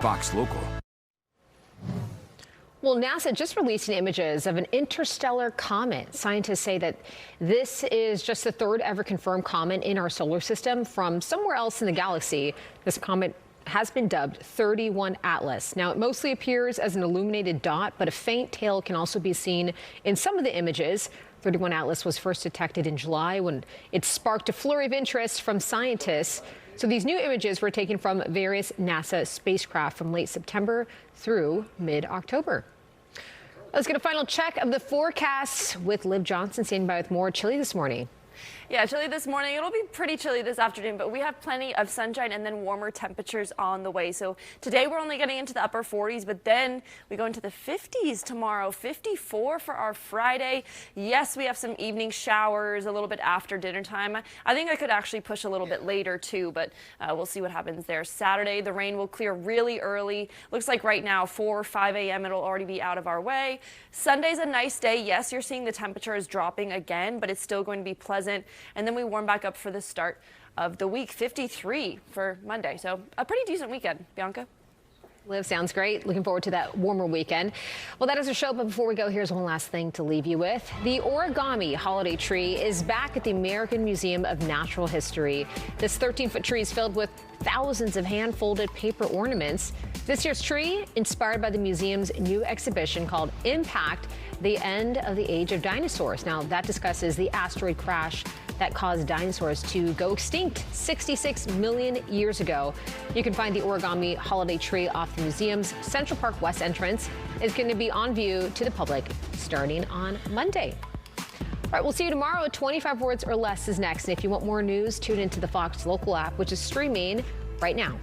N: Fox Local.
B: Well, NASA just released images of an interstellar comet. Scientists say that this is just the third ever confirmed comet in our solar system from somewhere else in the galaxy. This comet has been dubbed 31 Atlas. Now, it mostly appears as an illuminated dot, but a faint tail can also be seen in some of the images. 31 Atlas was first detected in July when it sparked a flurry of interest from scientists. So these new images were taken from various NASA spacecraft from late September through mid-October. Let's get a final check of the forecasts with Liv Johnson standing by with more. Chilly this morning.
C: Yeah, chilly this morning. It'll be pretty chilly this afternoon, but we have plenty of sunshine and then warmer temperatures on the way. So today we're only getting into the upper 40s, but then we go into the 50s tomorrow, 54 for our Friday. Yes, we have some evening showers a little bit after dinner time. I think I could actually push a little bit later too, but we'll see what happens there. Saturday, the rain will clear really early. Looks like right now, 4 or 5 a.m. it'll already be out of our way. Sunday's a nice day. Yes, you're seeing the temperatures dropping again, but it's still going to be pleasant. And then we warm back up for the start of the week, 53 for Monday. So a pretty decent weekend, Bianca.
B: Liv, sounds great. Looking forward to that warmer weekend. Well, that is our show, but before we go, here's one last thing to leave you with. The origami holiday tree is back at the American Museum of Natural History. This 13-foot tree is filled with thousands of hand-folded paper ornaments. This year's tree, inspired by the museum's new exhibition called Impact, the End of the Age of Dinosaurs. Now, that discusses the asteroid crash that caused dinosaurs to go extinct 66 million years ago. You can find the origami holiday tree off the museum's Central Park West entrance. It's going to be on view to the public starting on Monday. All right, we'll see you tomorrow. 25 Words or Less is next. And if you want more news, tune into the Fox Local app, which is streaming right now.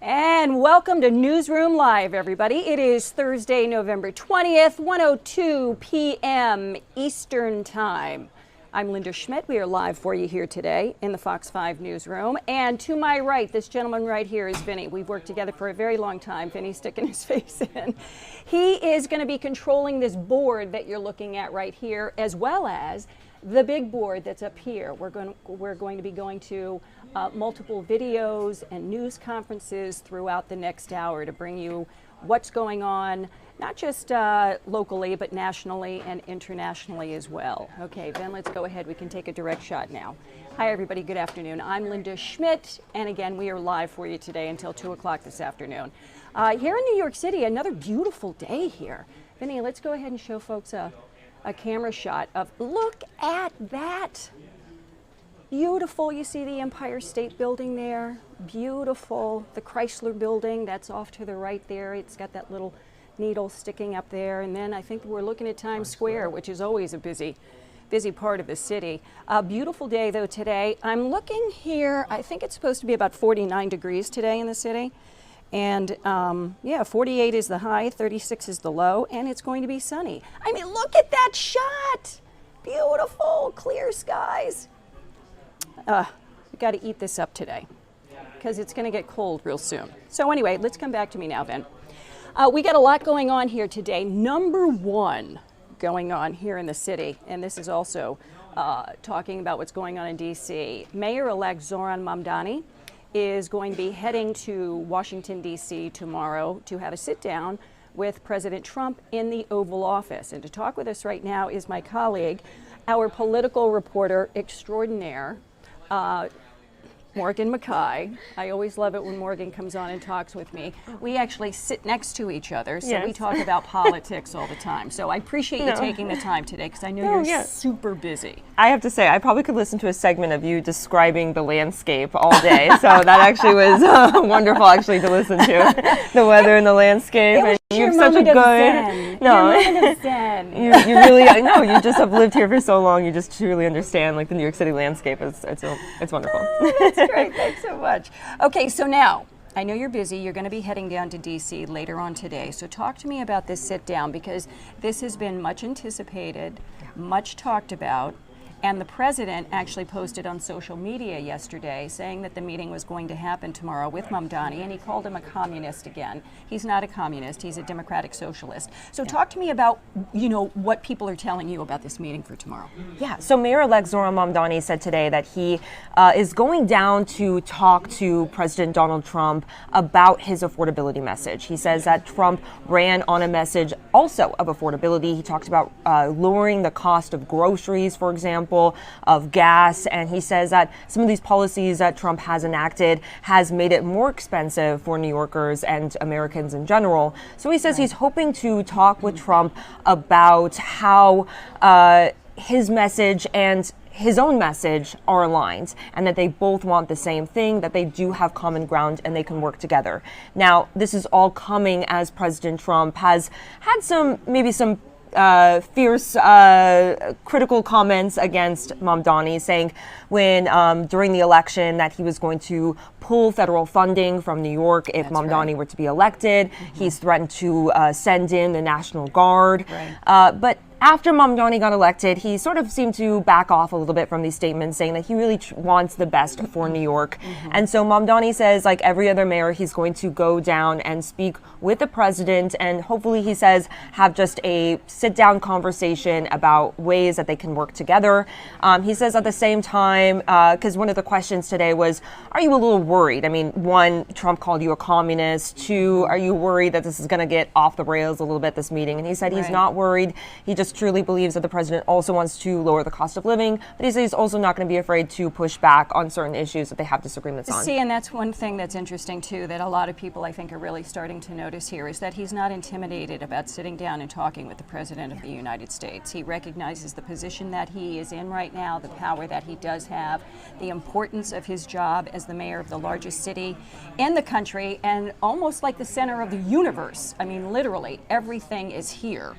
O: And welcome to Newsroom Live, everybody. It is Thursday, November 20th, 1:02 p.m. Eastern Time. I'm Linda Schmidt. We are live for you here today in the Fox 5 newsroom. And to my right, this gentleman right here is Vinny. We've worked together for a very long time. Vinny's sticking his face in. He is going to be controlling this board that you're looking at right here, as well as the big board that's up here. We're going to be going to multiple videos and news conferences throughout the next hour to bring you what's going on, not just locally, but nationally and internationally as well. Okay, then let's go ahead. We can take a direct shot now. Hi, everybody. Good afternoon. I'm Linda Schmidt, and again, we are live for you today until 2 o'clock this afternoon. Here in New York City, another beautiful day here. Vinny, let's go ahead and show folks a camera shot of, look at that. Beautiful. You see the Empire State Building there. Beautiful. The Chrysler Building, that's off to the right there. It's got that little needle sticking up there. And then I think we're looking at Times Square, which is always a busy part of the city. A beautiful day though today. I'm looking here, I think it's supposed to be about 49 degrees today in the city. And yeah, 48 is the high, 36 is the low, and it's going to be sunny. I mean, look at that shot. Beautiful, clear skies. We got to eat this up today because it's going to get cold real soon. So anyway, let's come back to me now, Ben. We got a lot going on here today. Number one going on here in the city, and this is also talking about what's going on in D.C. Mayor-elect Zohran Mamdani is going to be heading to Washington, D.C. tomorrow to have a sit-down with President Trump in the Oval Office. And to talk with us right now is my colleague, our political reporter extraordinaire, Morgan McKay. I always love it when Morgan comes on and talks with me. We actually sit next to each other, so we talk about politics all the time. So I appreciate you taking the time today, because I know you're super busy.
N: I have to say, I probably could listen to a segment of you describing the landscape all day. So that actually was wonderful, actually, to listen to the weather and the landscape. And you have such a good you really you just have lived here for so long. You just truly understand like the New York City landscape. It's wonderful.
O: That's great. Thanks so much. Okay, so now I know you're busy. You're going to be heading down to D.C. later on today. So talk to me about this sit down, because this has been much anticipated, much talked about. And the president actually posted on social media yesterday saying that the meeting was going to happen tomorrow with Mamdani, and he called him a communist again. He's not a communist, he's a democratic socialist. So talk to me about, what people are telling you about this meeting for tomorrow.
N: Yeah, so Mayor-elect Zohran Mamdani said today that he is going down to talk to President Donald Trump about his affordability message. He says that Trump ran on a message also of affordability. He talked about lowering the cost of groceries, for example, of gas, and he says that some of these policies that Trump has enacted has made it more expensive for New Yorkers and Americans in general. So he says he's hoping to talk with Trump about how his message and his own message are aligned, and that they both want the same thing, that they do have common ground and they can work together. Now, this is all coming as President Trump has had some fierce critical comments against Mamdani, saying when during the election that he was going to pull federal funding from New York if Mamdani were to be elected. He's threatened to send in the National Guard. But after Mamdani got elected, he sort of seemed to back off a little bit from these statements, saying that he really wants the best for New York. And so Mamdani says, like every other mayor, he's going to go down and speak with the president, and hopefully, he says, have just a sit-down conversation about ways that they can work together. He says at the same time, because one of the questions today was, are you a little worried? I mean, one, Trump called you a communist. Two, are you worried that this is going to get off the rails a little bit, this meeting? And he said he's not worried. He just truly believes that the president also wants to lower the cost of living, but he says he's also not going to be afraid to push back on certain issues that they have disagreements on.
O: See, and that's one thing that's interesting too, that a lot of people I think are really starting to notice here, is that he's not intimidated about sitting down and talking with the president of the United States. He recognizes the position that he is in right now, the power that he does have, the importance of his job as the mayor of the largest city in the country, and almost like the center of the universe. I mean, literally, everything is here.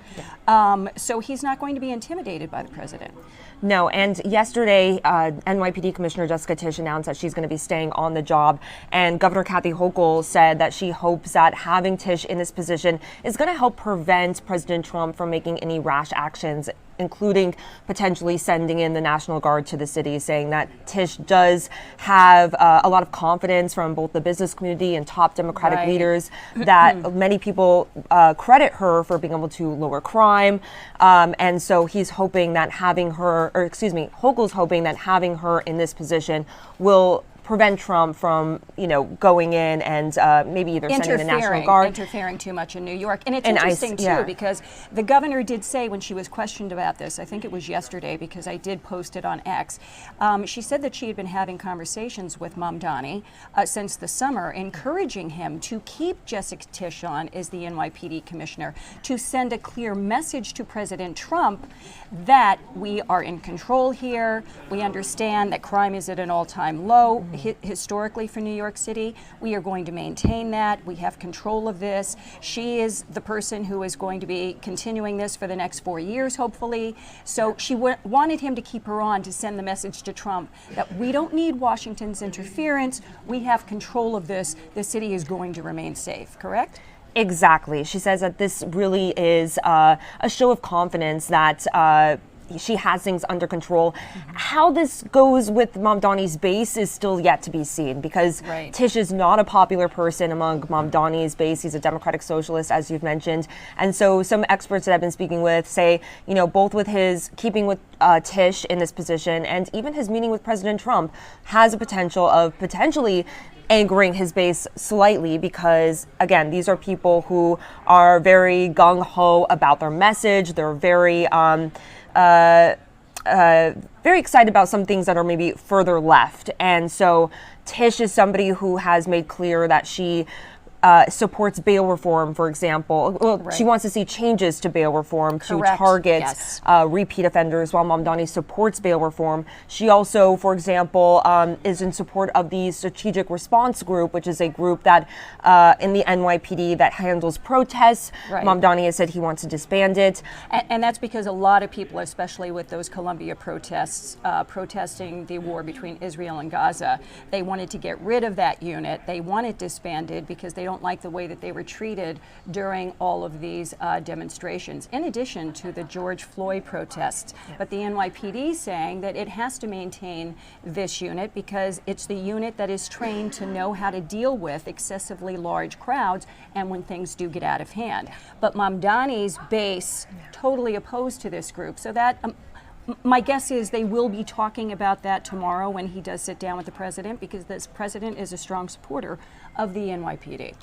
O: So he's not going to be intimidated by the president.
N: No, and yesterday, NYPD Commissioner Jessica Tisch announced that she's going to be staying on the job, and Governor Kathy Hochul said that she hopes that having Tisch in this position is going to help prevent President Trump from making any rash actions, including potentially sending in the National Guard to the city, saying that Tisch does have a lot of confidence from both the business community and top Democratic leaders, that many people credit her for being able to lower crime. And so he's hoping that having her, Hochul's hoping that having her in this position will prevent Trump from, going in and maybe either sending the National Guard.
O: Interfering too much in New York. And it's
N: And
O: interesting,
N: yeah.
O: too, because the governor did say when she was questioned about this, I think it was yesterday because I did post it on X, she said that she had been having conversations with Mamdani since the summer, encouraging him to keep Jessica Tisch on as the NYPD commissioner, to send a clear message to President Trump that we are in control here. We understand that crime is at an all-time low historically for New York City. We are going to maintain that. We have control of this. She is the person who is going to be continuing this for the next 4 years, hopefully. So she wanted him to keep her on to send the message to Trump that we don't need Washington's interference. We have control of this. The city is going to remain safe, correct?
N: Exactly. She says that this really is a show of confidence that she has things under control. How this goes with Mamdani's base is still yet to be seen, because Tisch is not a popular person among Mamdani's base. He's a democratic socialist, as you've mentioned. And so some experts that I've been speaking with say, both with his keeping with Tisch in this position and even his meeting with President Trump has a potential of potentially angering his base slightly, because again, these are people who are very gung-ho about their message. They're very very excited about some things that are maybe further left. And so Tisch is somebody who has made clear that she supports bail reform, for example. Well, she wants to see changes to bail reform to target repeat offenders, while Mamdani supports bail reform. She also, for example, is in support of the Strategic Response Group, which is a group that in the NYPD that handles protests. Mamdani has said he wants to disband it.
O: And that's because a lot of people, especially with those Columbia protests, protesting the war between Israel and Gaza, they wanted to get rid of that unit. They want it disbanded because they don't like the way that they were treated during all of these demonstrations, in addition to the George Floyd protests. But the NYPD saying that it has to maintain this unit because it's the unit that is trained to know how to deal with excessively large crowds and when things do get out of hand. But Mamdani's base totally opposed to this group. So that my guess is they will be talking about that tomorrow when he does sit down with the president, because this president is a strong supporter of the NYPD.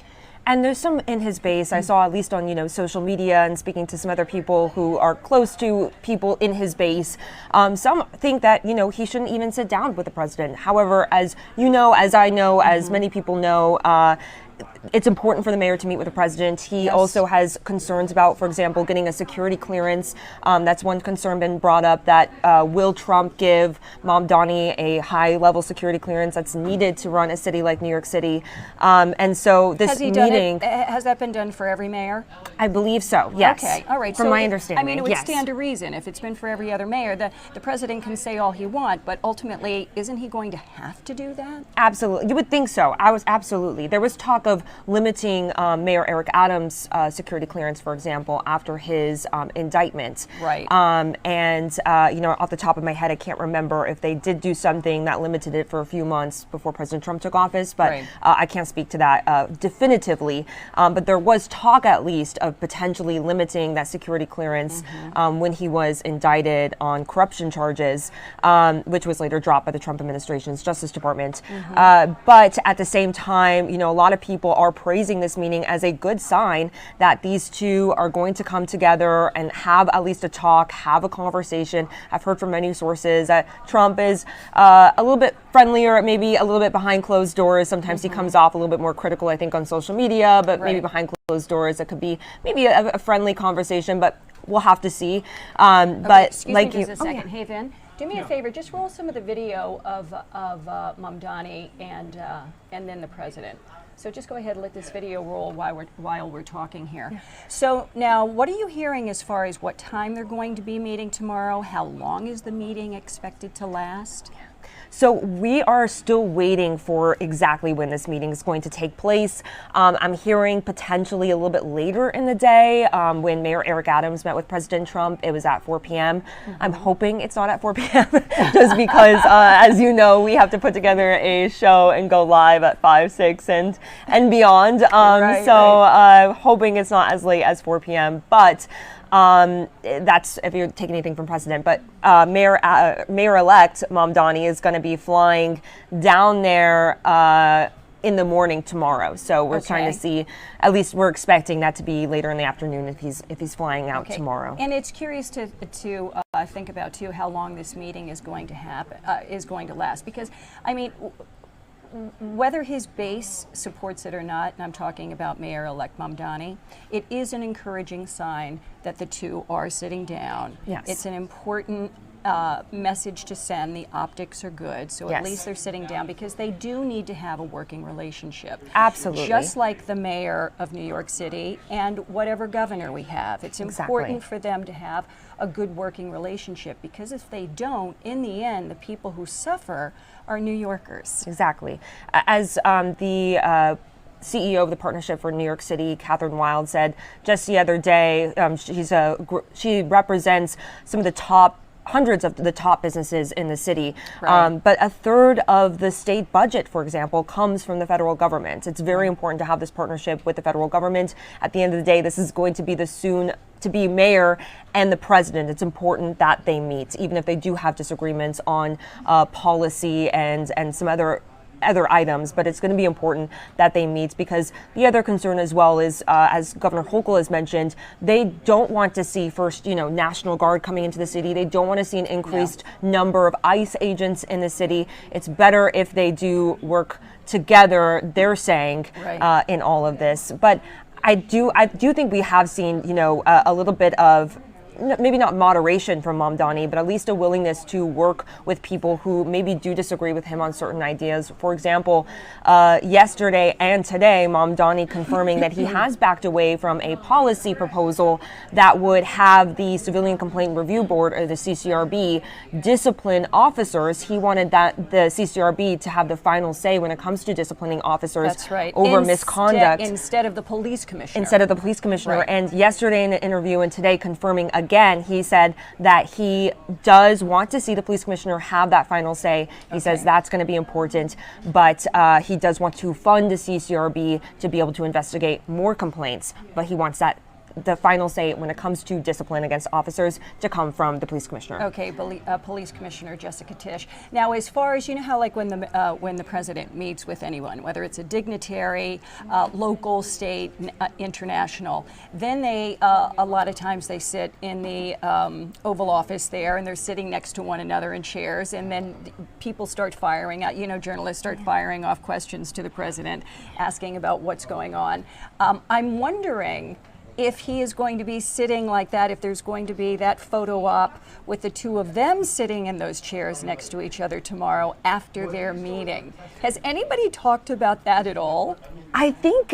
N: And there's some in his base, I saw at least on, social media and speaking to some other people who are close to people in his base. Some think that, he shouldn't even sit down with the president. However, as you know, as I know, as many people know, it's important for the mayor to meet with the president. He also has concerns about, for example, getting a security clearance. That's one concern been brought up, that will Trump give Mamdani a high-level security clearance that's needed to run a city like New York City? And so this meeting...
O: Has that been done for every mayor?
N: I believe so, yes.
O: Okay, all right.
N: From my understanding,
O: it would stand to reason. If it's been for every other mayor, the president can say all he wants, but ultimately, isn't he going to have to do that?
N: Absolutely. You would think so. Absolutely. There was talk of limiting Mayor Eric Adams' security clearance, for example, after his indictment.
O: Right.
N: And off the top of my head, I can't remember if they did do something that limited it for a few months before President Trump took office, but I can't speak to that definitively. But there was talk, at least, of potentially limiting that security clearance when he was indicted on corruption charges, which was later dropped by the Trump administration's Justice Department. But at the same time, a lot of people are praising this meeting as a good sign that these two are going to come together and have at least a talk, have a conversation. I've heard from many sources that Trump is a little bit friendlier, maybe a little bit behind closed doors. Sometimes he comes off a little bit more critical, I think, on social media, but maybe behind closed doors, it could be maybe a friendly conversation, but we'll have to see. But
O: excuse
N: like
O: me just a second. Hey, Vin, do me a favor. Just roll some of the video of Mamdani and then the president. So just go ahead and let this video roll while we're talking here. Yeah. So now, what are you hearing as far as what time they're going to be meeting tomorrow? How long is the meeting expected to last?
N: So we are still waiting for exactly when this meeting is going to take place. I'm hearing potentially a little bit later in the day when Mayor Eric Adams met with President Trump. It was at 4 p.m. I'm hoping it's not at 4 p.m. just because, as you know, we have to put together a show and go live at 5, 6, and beyond. So hoping it's not as late as 4 p.m. But That's if you take anything from precedent. But Mayor-elect Mamdani is going to be flying down there in the morning tomorrow. So we're trying to see, at least we're expecting that to be later in the afternoon if he's flying out tomorrow.
O: And it's curious to think about too how long this meeting is going to last, because I mean, whether his base supports it or not, and I'm talking about Mayor-elect Mamdani, it is an encouraging sign that the two are sitting down.
N: Yes.
O: It's an important message to send. The optics are good, so at least they're sitting down, because they do need to have a working relationship.
N: Absolutely.
O: Just like the mayor of New York City and whatever governor we have. It's important for them to have a good working relationship, because if they don't, in the end, the people who suffer are New Yorkers.
N: Exactly. As the CEO of the Partnership for New York City, Catherine Wild, said just the other day, she represents some of the hundreds of the top businesses in the city. But a third of the state budget, for example, comes from the federal government. It's very important to have this partnership with the federal government. At the end of the day, this is going to be the soon-to-be mayor and the president. It's important that they meet, even if they do have disagreements on policy and some other items, but it's going to be important that they meet, because the other concern as well is, as Governor Hochul has mentioned, they don't want to see first, National Guard coming into the city. They don't want to see an increased number of ICE agents in the city. It's better if they do work together, they're saying, in all of this. But I do think we have seen, a little bit of, maybe not moderation from Mamdani, but at least a willingness to work with people who maybe do disagree with him on certain ideas. For example, yesterday and today, Mamdani confirming that he has backed away from a policy proposal that would have the Civilian Complaint Review Board, or the CCRB, discipline officers. He wanted the CCRB to have the final say when it comes to disciplining officers over misconduct.
O: Instead of the police commissioner.
N: And yesterday in an interview and today confirming again, he said that he does want to see the police commissioner have that final say. He says that's going to be important, but he does want to fund the CCRB to be able to investigate more complaints, but he wants the final say when it comes to discipline against officers to come from the police commissioner.
O: Okay, Police Commissioner Jessica Tisch. Now, as far as, how like when the president meets with anyone, whether it's a dignitary, local, state, international, then they, a lot of times they sit in the Oval Office there, and they're sitting next to one another in chairs, and then people start firing out, journalists start firing off questions to the president, asking about what's going on. I'm wondering if he is going to be sitting like that, if there's going to be that photo op with the two of them sitting in those chairs next to each other tomorrow after their meeting. Has anybody talked about that at all?
N: I think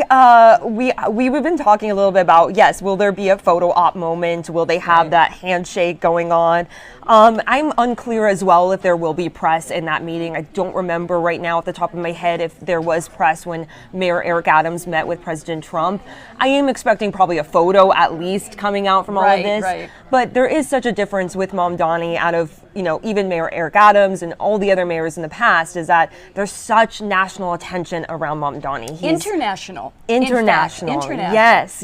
N: we've been talking a little bit about, yes, will there be a photo op moment? Will they have that handshake going on? I'm unclear as well if there will be press in that meeting. I don't remember right now at the top of my head if there was press when Mayor Eric Adams met with President Trump. I am expecting probably a photo at least coming out from all of this. But there is such a difference with Mamdani out of, even Mayor Eric Adams and all the other mayors in the past, is that there's such national attention around Mamdani. He's
O: international.
N: Yes.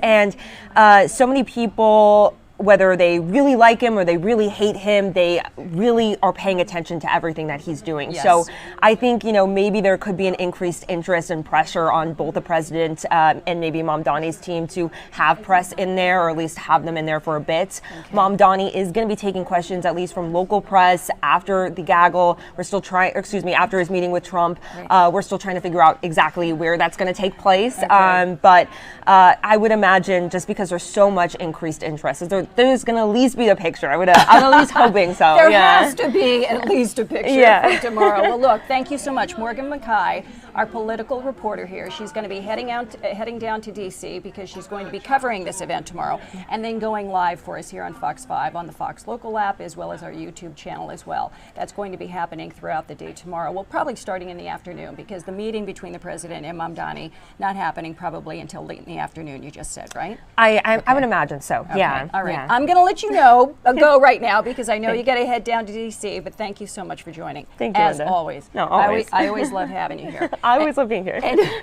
N: And so many people, whether they really like him or they really hate him, they really are paying attention to everything that he's doing. So I think, maybe there could be an increased interest and pressure on both the president and maybe Mamdani's team to have press in there, or at least have them in there for a bit. Mamdani is going to be taking questions, at least from local press, after the gaggle. We're still after his meeting with Trump. We're still trying to figure out exactly where that's going to take place. But I would imagine, just because there's so much increased interest, there's going to at least be a picture. I'm at least hoping so.
O: There has to be at least a picture for tomorrow. Well, look, thank you so much. Morgan Mackay, our political reporter here. She's going to be heading down to D.C. because she's going to be covering this event tomorrow, and then going live for us here on Fox 5 on the Fox Local app, as well as our YouTube channel as well. That's going to be happening throughout the day tomorrow. Well, probably starting in the afternoon, because the meeting between the president and Mamdani not happening probably until late in the afternoon, you just said, right?
N: I would imagine so.
O: All right.
N: Yeah.
O: I'm going to let you know, go right now, because I know you got to head down to D.C., but thank you so much for joining.
N: Thank you,
O: as
N: Linda.
O: always.
N: No, always.
O: I always love having you here.
N: I always love being here.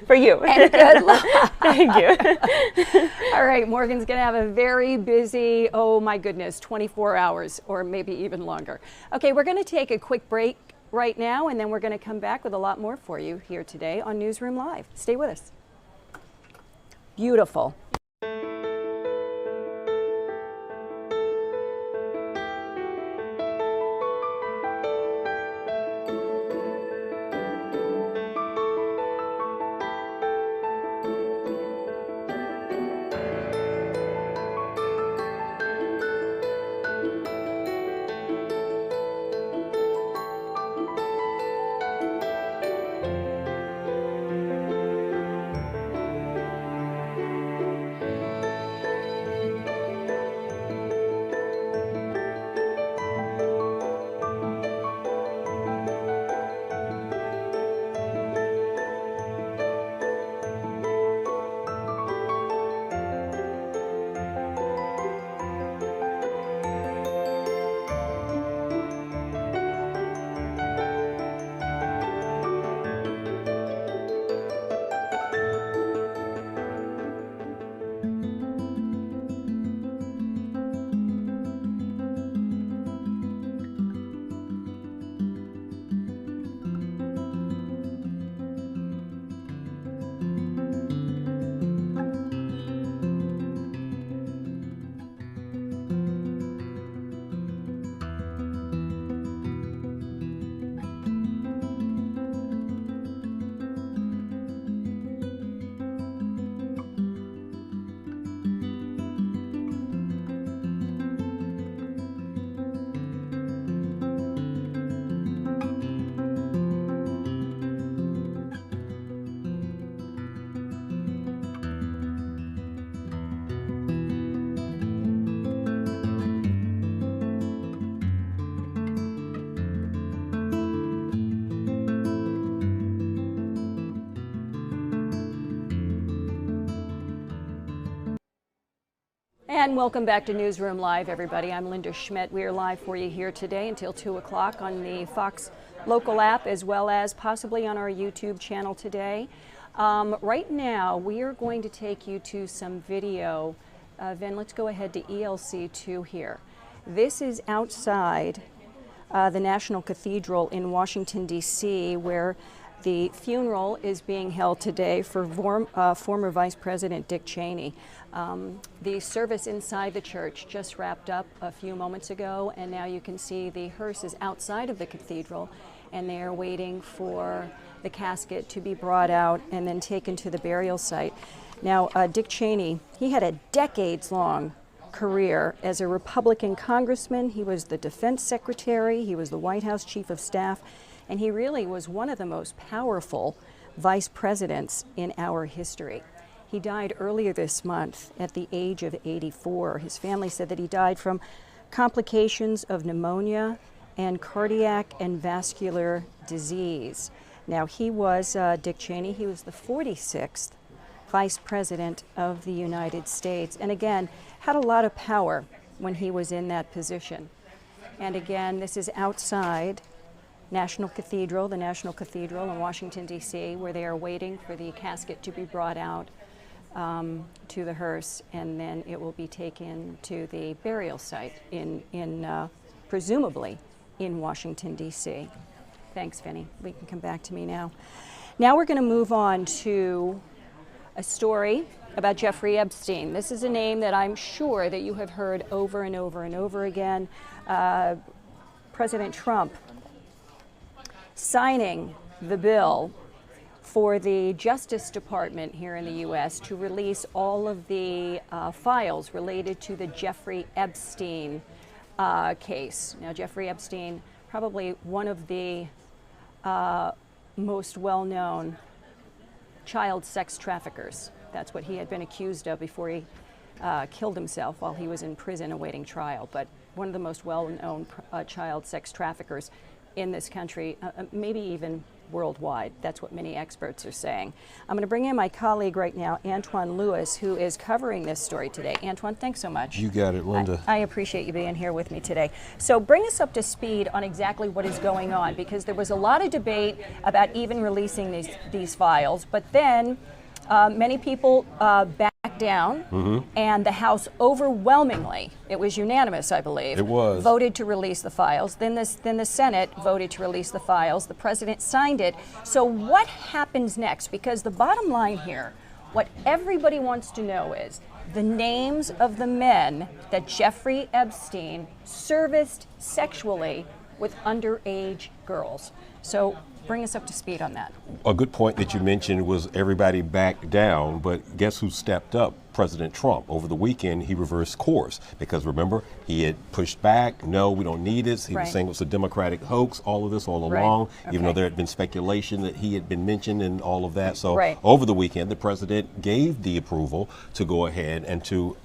N: For you.
O: And good luck.
N: Thank you.
O: All right, Morgan's going to have a very busy, oh my goodness, 24 hours or maybe even longer. Okay, we're going to take a quick break right now, and then we're going to come back with a lot more for you here today on Newsroom Live. Stay with us. Beautiful. And welcome back to Newsroom Live, everybody. I'm Linda Schmidt. We are live for you here today until 2 o'clock on the Fox local app, as well as possibly on our YouTube channel today. Right now, we are going to take you to some video. Vin, let's go ahead to ELC2 here. This is outside the National Cathedral in Washington, D.C., where the funeral is being held today for former Vice President Dick Cheney. The service inside the church just wrapped up a few moments ago, and now you can see the hearse is outside of the cathedral, and they are waiting for the casket to be brought out and then taken to the burial site. Now, Dick Cheney, he had a decades-long career as a Republican congressman. He was the defense secretary, he was the White House chief of staff, and he really was one of the most powerful vice presidents in our history. He died earlier this month at the age of 84. His family said that he died from complications of pneumonia and cardiac and vascular disease. Now, he was, Dick Cheney, he was the 46th Vice President of the United States, and again, had a lot of power when he was in that position. And again, this is outside National Cathedral, the National Cathedral in Washington, D.C., where they are waiting for the casket to be brought out to the hearse, and then it will be taken to the burial site presumably in Washington, D.C. Thanks, Vinny. We can come back to me now. Now we're going to move on to a story about Jeffrey Epstein. This is a name that I'm sure that you have heard over and over and over again. President Trump signing the bill for the Justice Department here in the U.S. to release all of the files related to the Jeffrey Epstein case. Now, Jeffrey Epstein, probably one of the most well-known child sex traffickers. That's what he had been accused of before he killed himself while he was in prison awaiting trial. But one of the most well-known child sex traffickers in this country, maybe even worldwide. That's what many experts are saying. I'm going to bring in my colleague right now, Antoine Lewis, who is covering this story today. Antoine, thanks so much.
A: You got it, Linda.
O: I appreciate you being here with me today. So bring us up to speed on exactly what is going on, because there was a lot of debate about even releasing these files, but then many people backed down, and the House overwhelmingly, it was unanimous, I believe, voted to release the files. Then the Senate voted to release the files. The president signed it. So what happens next? Because the bottom line here, what everybody wants to know is the names of the men that Jeffrey Epstein serviced sexually with underage girls. So bring us up to speed on that.
A: A good point that you mentioned was everybody backed down, but guess who stepped up? President Trump. Over the weekend, he reversed course because remember, he had pushed back. No, we don't need this. He was saying it was a Democratic hoax, all of this all along, even though there had been speculation that he had been mentioned and all of that. So over the weekend, the president gave the approval to go ahead and to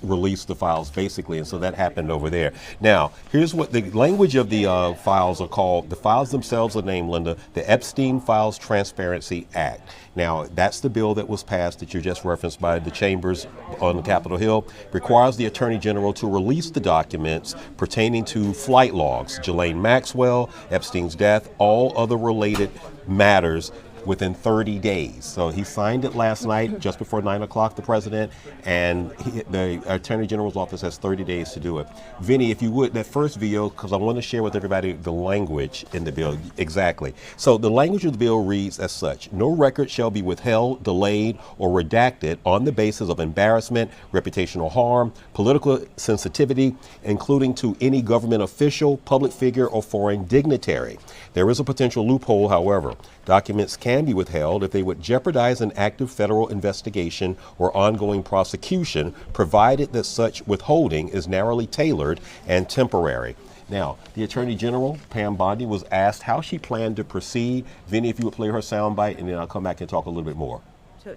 A: release the files, basically, and so that happened over there. Now, here's what the language of the files are called. The files themselves are named, Linda, the Epstein Files Transparency Act. Now, that's the bill that was passed that you just referenced by the chambers on Capitol Hill. Requires the Attorney General to release the documents pertaining to flight logs, Ghislaine Maxwell, Epstein's death, all other related matters within 30 days. So he signed it last night, just before 9 o'clock, the president, and the Attorney General's office has 30 days to do it. Vinny, if you would, that first video, because I want to share with everybody the language in the bill. Exactly. So the language of the bill reads as such: no record shall be withheld, delayed, or redacted on the basis of embarrassment, reputational harm, political sensitivity, including to any government official, public figure, or foreign dignitary. There is a potential loophole, however. Documents can be withheld if they would jeopardize an active federal investigation or ongoing prosecution, provided that such withholding is narrowly tailored and temporary. Now, the Attorney General, Pam Bondi, was asked how she planned to proceed. Vinny, if you would play her soundbite, and then I'll come back and talk a little bit more.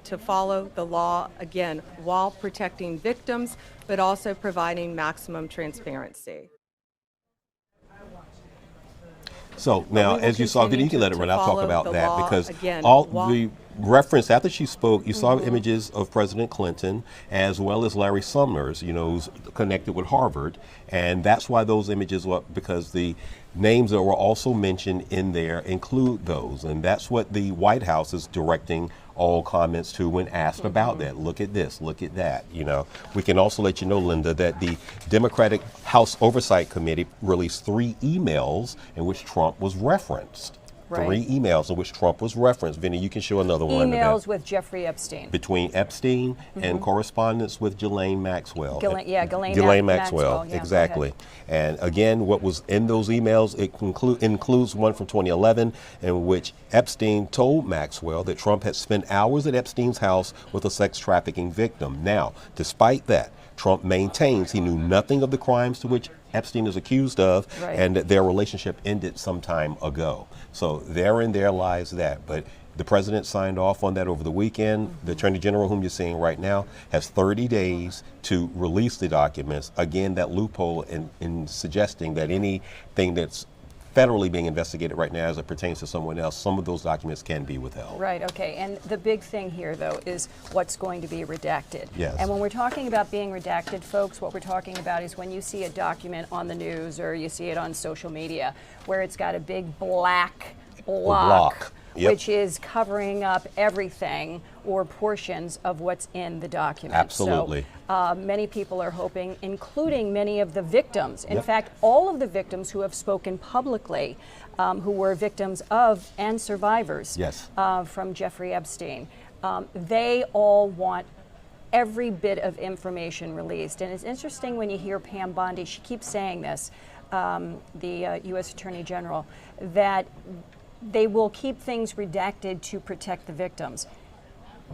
P: To follow the law, again, while protecting victims, but also providing maximum transparency.
A: So now, as you saw, Vinny, you can let it run. I'll talk about that because the reference after she spoke, you saw images of President Clinton as well as Larry Summers, you know, who's connected with Harvard, and that's why those images were up, because the names that were also mentioned in there include those, and that's what the White House is directing all comments to when asked about that. Look at this, look at that. You know, we can also let you know, Linda, that the Democratic House Oversight Committee released 3 emails in which Trump was referenced. 3 emails in which Trump was referenced. Vinny, you can show another one.
O: Emails with Jeffrey Epstein.
A: Between Epstein and correspondence with Ghislaine Maxwell.
O: Ghislaine
A: Maxwell,
O: yeah,
A: exactly. And again, what was in those emails, it includes one from 2011 in which Epstein told Maxwell that Trump had spent hours at Epstein's house with a sex trafficking victim. Now, despite that, Trump maintains he knew nothing of the crimes to which Epstein is accused of, and that their relationship ended some time ago. So therein there lies that. But the president signed off on that over the weekend. The Attorney General, whom you're seeing right now, has 30 days to release the documents. Again, that loophole in suggesting that anything that's federally being investigated right now as it pertains to someone else, some of those documents can be withheld.
O: Right, okay. And the big thing here, though, is what's going to be redacted.
A: Yes.
O: And when we're talking about being redacted, folks, what we're talking about is when you see a document on the news or you see it on social media where it's got a big black block. Yep. Which is covering up everything or portions of what's in the document.
A: Absolutely.
O: So many people are hoping, including many of the victims. In fact, all of the victims who have spoken publicly, who were victims of and survivors from Jeffrey Epstein, they all want every bit of information released. And it's interesting when you hear Pam Bondi, she keeps saying this, the U.S. Attorney General, that they will keep things redacted to protect the victims.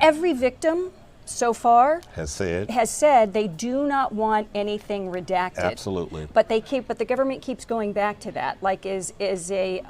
O: Every victim so far has said they do not want anything redacted.
A: Absolutely.
O: But the government keeps going back to that, like as a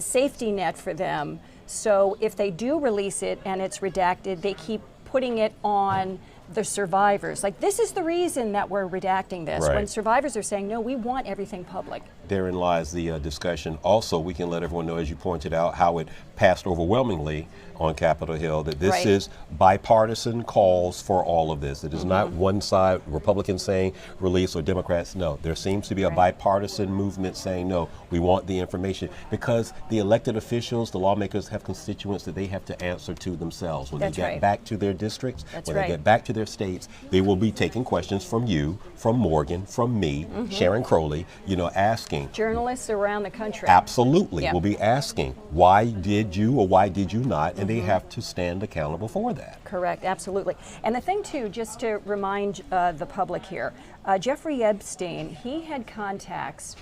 O: safety net for them. So if they do release it and it's redacted, they keep putting it on the survivors. Like, this is the reason that we're redacting this. When survivors are saying, no, we want everything public.
A: therein lies the discussion. Also, we can let everyone know, as you pointed out, how it passed overwhelmingly on Capitol Hill, that this is bipartisan calls for all of this. It is not one side, Republicans saying release or Democrats. No, there seems to be a bipartisan movement saying, no, we want the information, because the elected officials, the lawmakers, have constituents that they have to answer to themselves. When they get back to their districts, when they get back to their states, they will be taking questions from you, from Morgan, from me, Sharon Crowley, you know, asking.
O: Journalists around the country.
A: Absolutely. Will be asking, why did you or why did you not? And they have to stand accountable for that.
O: Correct, absolutely. And the thing, too, just to remind the public here, Jeffrey Epstein, he had contacts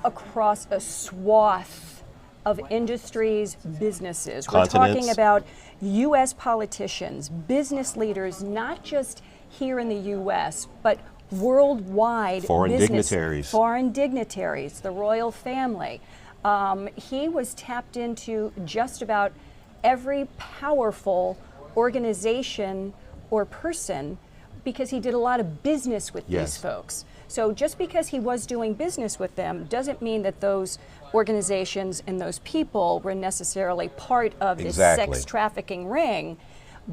O: across a swath of industries, businesses.
A: Continents.
O: We're talking about U.S. politicians, business leaders, not just here in the U.S., but worldwide.
A: Foreign
O: business,
A: dignitaries.
O: Foreign dignitaries, the royal family. He was tapped into just about every powerful organization or person because he did a lot of business with these folks. So just because he was doing business with them doesn't mean that those organizations and those people were necessarily part of this sex trafficking ring.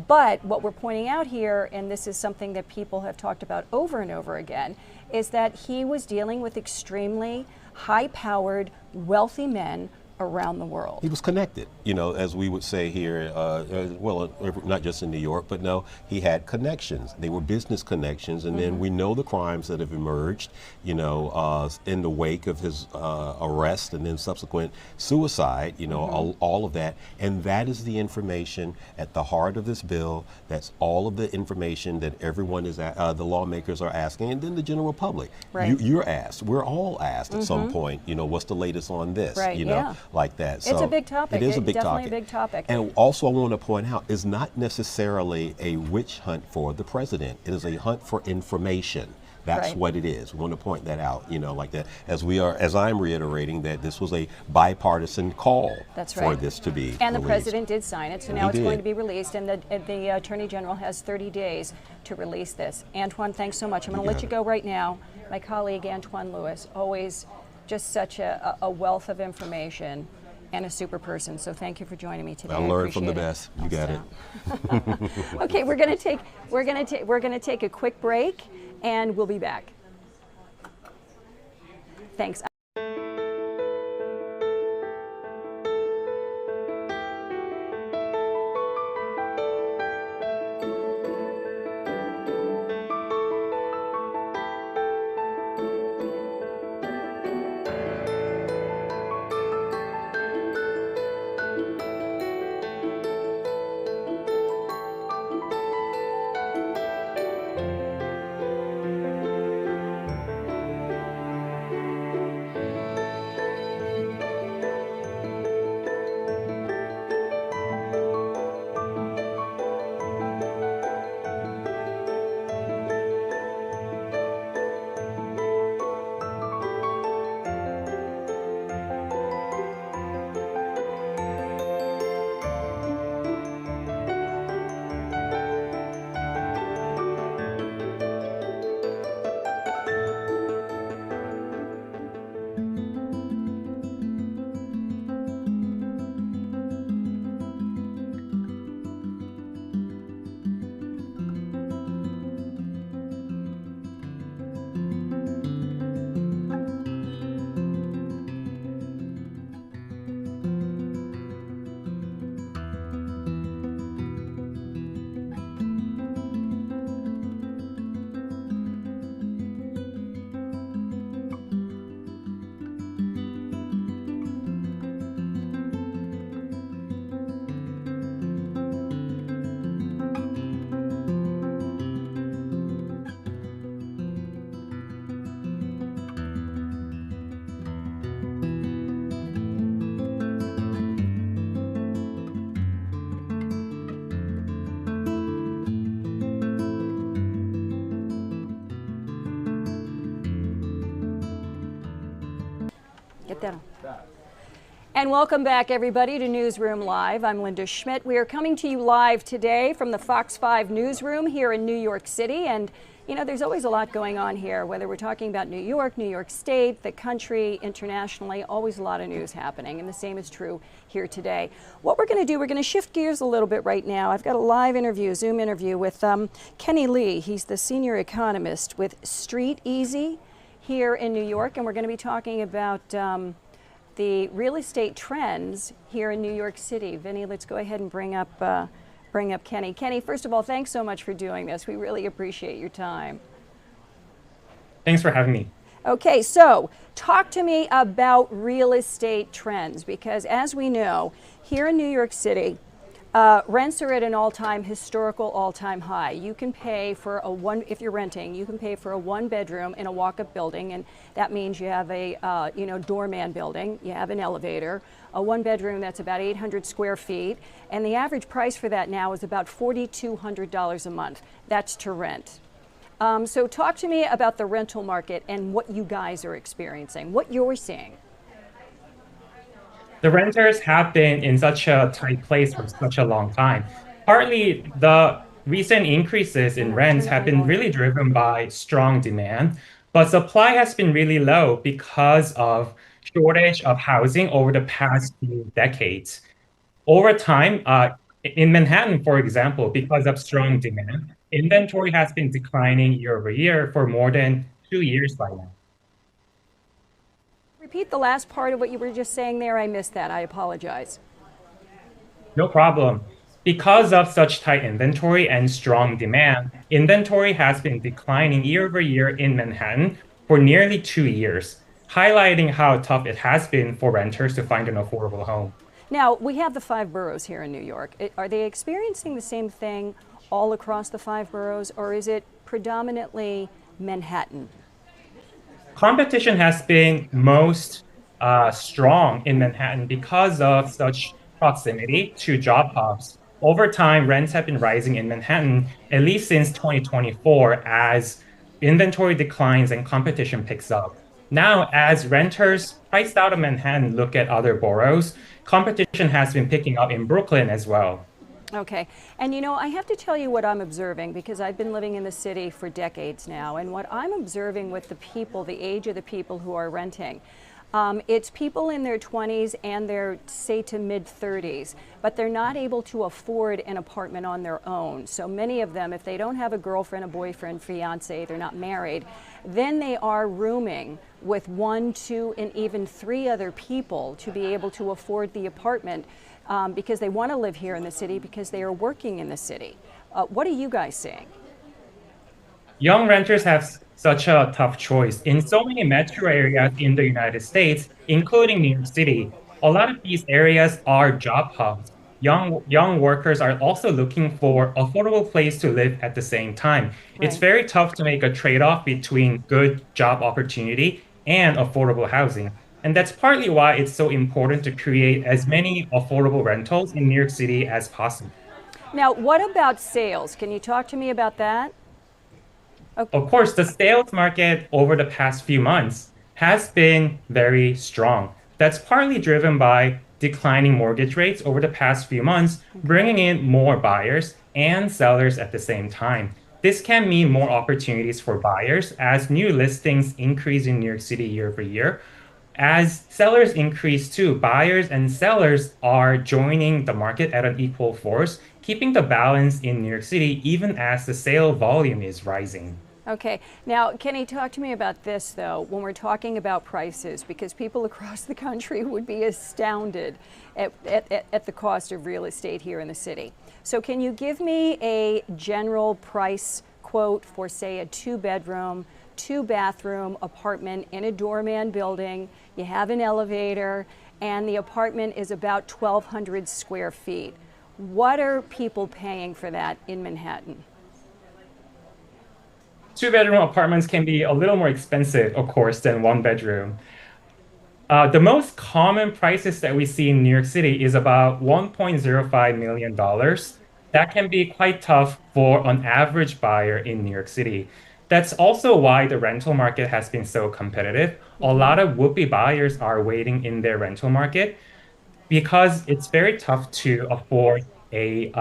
O: But what we're pointing out here, and this is something that people have talked about over and over again, is that he was dealing with extremely high-powered, wealthy men around the world.
A: He was connected, you know, as we would say here, well, not just in New York, but no, he had connections. They were business connections, and then we know the crimes that have emerged, you know, in the wake of his arrest and then subsequent suicide, you know, all of that. And that is the information at the heart of this bill. That's all of the information that everyone is, the lawmakers are asking, and then the general public. You're asked, we're all asked at some point, you know, what's the latest on this, you know? Like that.
O: So it's a big topic.
A: It is a big
O: definitely
A: topic.
O: a big topic.
A: And also I want to point out, it's not necessarily a witch hunt for the president. It is a hunt for information. That's what it is. We want to point that out, you know, like that. As I'm reiterating that this was a bipartisan call for this to be
O: And the
A: released.
O: president did sign it, so now it's going to be released, and the Attorney General has 30 days to release this. Antoine, thanks so much. I'm going to let you go right now. My colleague, Antoine Lewis, always just such a wealth of information and a super person. So thank you for joining me today.
A: I learned from the best. You got it.
O: Okay, we're going to take a quick break, and we'll be back. Thanks. Get that on. And welcome back, everybody, to Newsroom Live. I'm Linda Schmidt. We are coming to you live today from the Fox 5 Newsroom here in New York City. And You know, there's always a lot going on here, whether we're talking about New York State, the country, internationally, always a lot of news happening, and the same is true here today. What we're going to do, we're going to shift gears a little bit right now. I've got a live interview, Zoom interview with Kenny Lee. He's the senior economist with Street Easy here in New York, and we're going to be talking about the real estate trends here in New York City. Vinny, let's go ahead and bring up Kenny. Kenny, first of all, thanks so much for doing this. We really appreciate your time.
Q: Thanks for having me.
O: Okay, so talk to me about real estate trends, because as we know, here in New York City, rents are at an historical all-time high. You can pay for if you're renting, you can pay for a one-bedroom in a walk-up building, and that means you have a doorman building, you have an elevator, a one-bedroom that's about 800 square feet, and the average price for that now is about $4,200 a month. That's to rent. So talk to me about the rental market and what you guys are experiencing, what you're seeing.
Q: The renters have been in such a tight place for such a long time. Partly, the recent increases in rents have been really driven by strong demand, but supply has been really low because of shortage of housing over the past few decades. Over time, in Manhattan, for example, because of strong demand, inventory has been declining year over year for more than 2 years by now.
O: Repeat the last part of what you were just saying there. I missed that. I apologize.
Q: No problem. Because of such tight inventory and strong demand, inventory has been declining year over year in Manhattan for nearly 2 years, highlighting how tough it has been for renters to find an affordable home.
O: Now, we have the 5 boroughs here in New York. Are they experiencing the same thing all across the 5 boroughs, or is it predominantly Manhattan?
Q: Competition has been most strong in Manhattan because of such proximity to job hubs. Over time, rents have been rising in Manhattan, at least since 2024, as inventory declines and competition picks up. Now, as renters priced out of Manhattan look at other boroughs, competition has been picking up in Brooklyn as well.
O: Okay. And you know, I have to tell you what I'm observing, because I've been living in the city for decades now. And what I'm observing with the people, the age of the people who are renting, it's people in their 20s and their, say, to mid-30s, but they're not able to afford an apartment on their own. So many of them, if they don't have a girlfriend, a boyfriend, fiance, they're not married, then they are rooming with 1, 2, and even 3 other people to be able to afford the apartment. Because they want to live here in the city, because they are working in the city. What are you guys seeing?
Q: Young renters have such a tough choice. In so many metro areas in the United States, including New York City, a lot of these areas are job hubs. Young workers are also looking for an affordable place to live at the same time. Right. It's very tough to make a trade-off between good job opportunity and affordable housing. And that's partly why it's so important to create as many affordable rentals in New York City as possible.
O: Now, what about sales? Can you talk to me about that? Okay.
Q: Of course, the sales market over the past few months has been very strong. That's partly driven by declining mortgage rates over the past few months, bringing in more buyers and sellers at the same time. This can mean more opportunities for buyers as new listings increase in New York City year over year. As sellers increase too, buyers and sellers are joining the market at an equal force, keeping the balance in New York City even as the sale volume is rising.
O: Okay. Now, Kenny, talk to me about this, though, when we're talking about prices, because people across the country would be astounded at the cost of real estate here in the city. So can you give me a general price quote for, say, a 2-bedroom, 2-bathroom apartment in a doorman building? You have an elevator, and the apartment is about 1,200 square feet. What are people paying for that in Manhattan?
Q: 2-bedroom apartments can be a little more expensive, of course, than 1-bedroom. The most common prices that we see in New York City is about $1.05 million. That can be quite tough for an average buyer in New York City. That's also why the rental market has been so competitive. A lot of would-be buyers are waiting in their rental market because it's very tough to afford an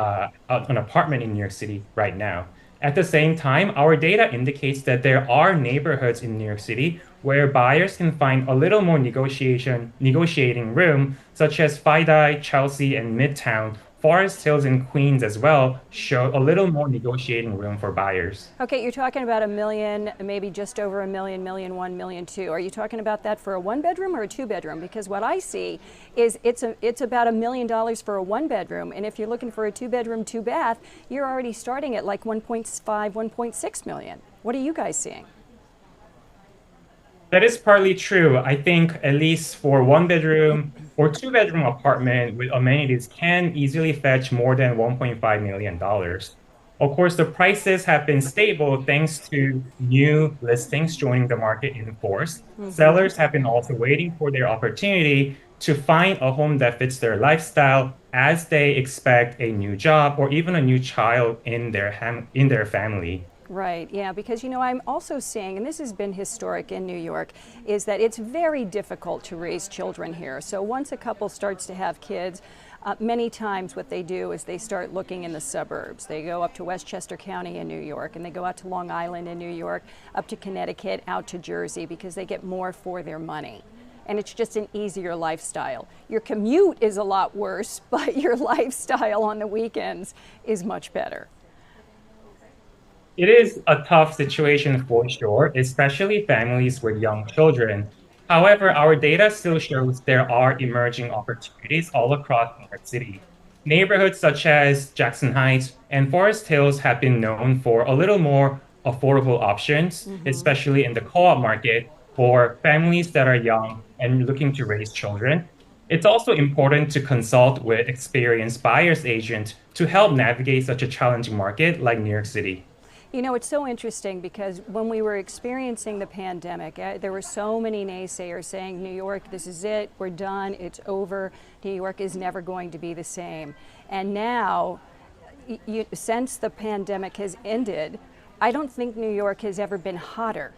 Q: apartment in New York City right now. At the same time, our data indicates that there are neighborhoods in New York City where buyers can find a little more negotiating room, such as FiDi, Chelsea, and Midtown. Forest Hills and Queens as well show a little more negotiating room for buyers.
O: Okay, you're talking about $1 million, maybe just over $1 million, $1.1 million, $1.2 million. Are you talking about that for a one-bedroom or a two-bedroom? Because what I see is it's about $1 million for a one-bedroom, and if you're looking for a two-bedroom, two-bath, you're already starting at like 1.5, 1.6 million. What are you guys seeing?
Q: That is partly true. I think at least for one-bedroom or two-bedroom apartment with amenities can easily fetch more than $1.5 million. Of course, the prices have been stable thanks to new listings joining the market in force. Sellers have been also waiting for their opportunity to find a home that fits their lifestyle as they expect a new job or even a new child in their family.
O: Right, yeah, because I'm also seeing, and this has been historic in New York, is that it's very difficult to raise children here. So once a couple starts to have kids, many times what they do is they start looking in the suburbs. They go up to Westchester County in New York, and they go out to Long Island in New York, up to Connecticut, out to Jersey, because they get more for their money. And it's just an easier lifestyle. Your commute is a lot worse, but your lifestyle on the weekends is much better.
Q: It is a tough situation for sure, especially families with young children. However, our data still shows there are emerging opportunities all across New York City. Neighborhoods such as Jackson Heights and Forest Hills have been known for a little more affordable options, especially in the co-op market for families that are young and looking to raise children. It's also important to consult with experienced buyer's agents to help navigate such a challenging market like New York City.
O: It's so interesting because when we were experiencing the pandemic, there were so many naysayers saying, New York, this is it, we're done, it's over, New York is never going to be the same. And now, since the pandemic has ended, I don't think New York has ever been hotter.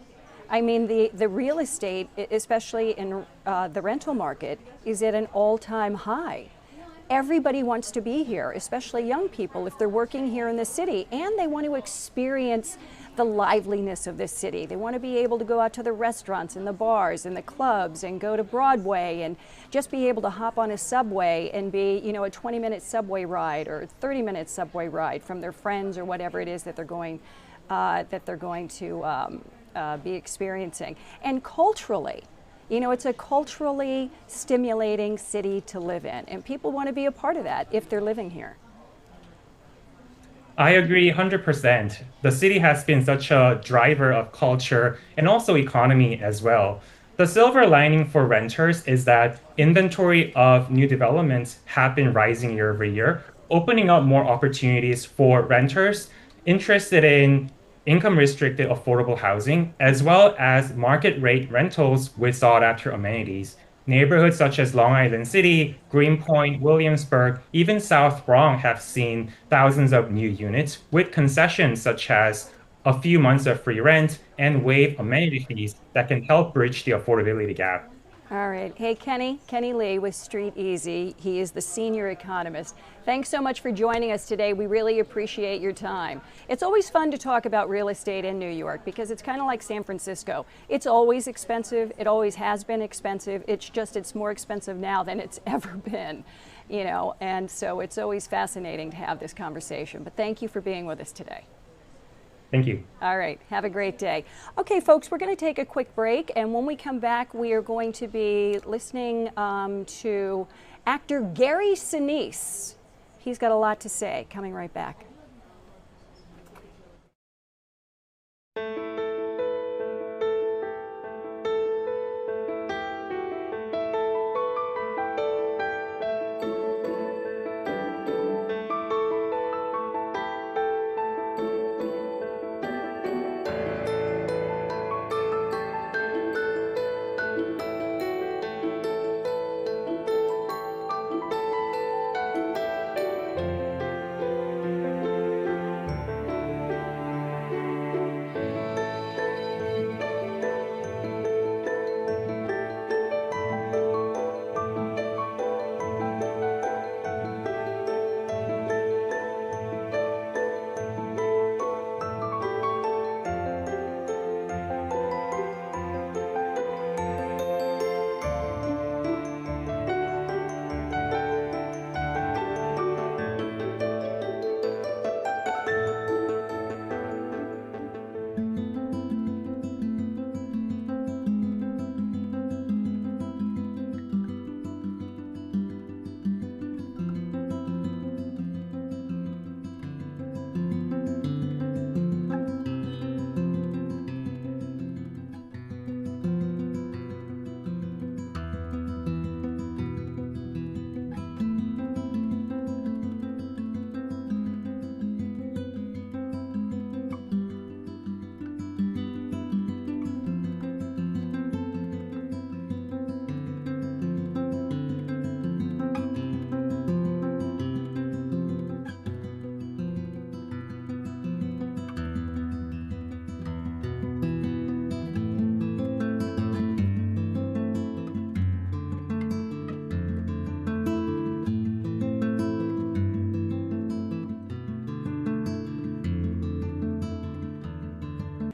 O: I mean, the real estate, especially in the rental market, is at an all-time high. Everybody wants to be here, especially young people, if they're working here in the city, and they want to experience the liveliness of this city. They want to be able to go out to the restaurants and the bars and the clubs and go to Broadway and just be able to hop on a subway and be, a 20-minute subway ride or 30-minute subway ride from their friends or whatever it is that they're going to be experiencing. And culturally, it's a culturally stimulating city to live in, and people want to be a part of that if they're living here.
Q: I agree 100%. The city has been such a driver of culture and also economy as well. The silver lining for renters is that inventory of new developments have been rising year over year, opening up more opportunities for renters interested in income-restricted affordable housing, as well as market-rate rentals with sought-after amenities. Neighborhoods such as Long Island City, Greenpoint, Williamsburg, even South Bronx have seen thousands of new units with concessions such as a few months of free rent and waived amenity fees that can help bridge the affordability gap.
O: All right. Hey, Kenny Lee with Street Easy. He is the senior economist. Thanks so much for joining us today. We really appreciate your time. It's always fun to talk about real estate in New York because it's kind of like San Francisco. It's always expensive. It always has been expensive. It's more expensive now than it's ever been, and so it's always fascinating to have this conversation. But thank you for being with us today.
Q: Thank you.
O: All right. Have a great day. Okay, folks, we're going to take a quick break. And when we come back, we are going to be listening to actor Gary Sinise. He's got a lot to say. Coming right back.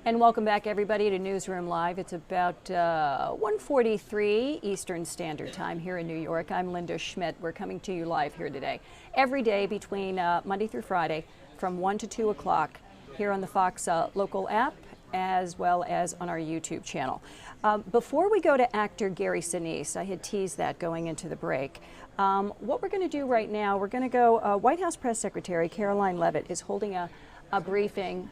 O: And welcome back, everybody, to Newsroom Live. It's about 1:43 Eastern Standard Time here in New York. I'm Linda Schmidt. We're coming to you live here today, every day between Monday through Friday from 1 to 2 o'clock here on the Fox local app, as well as on our YouTube channel. Before we go to actor Gary Sinise, I had teased that going into the break. What we're going to do right now, we're going to go, White House Press Secretary Caroline Leavitt is holding a briefing,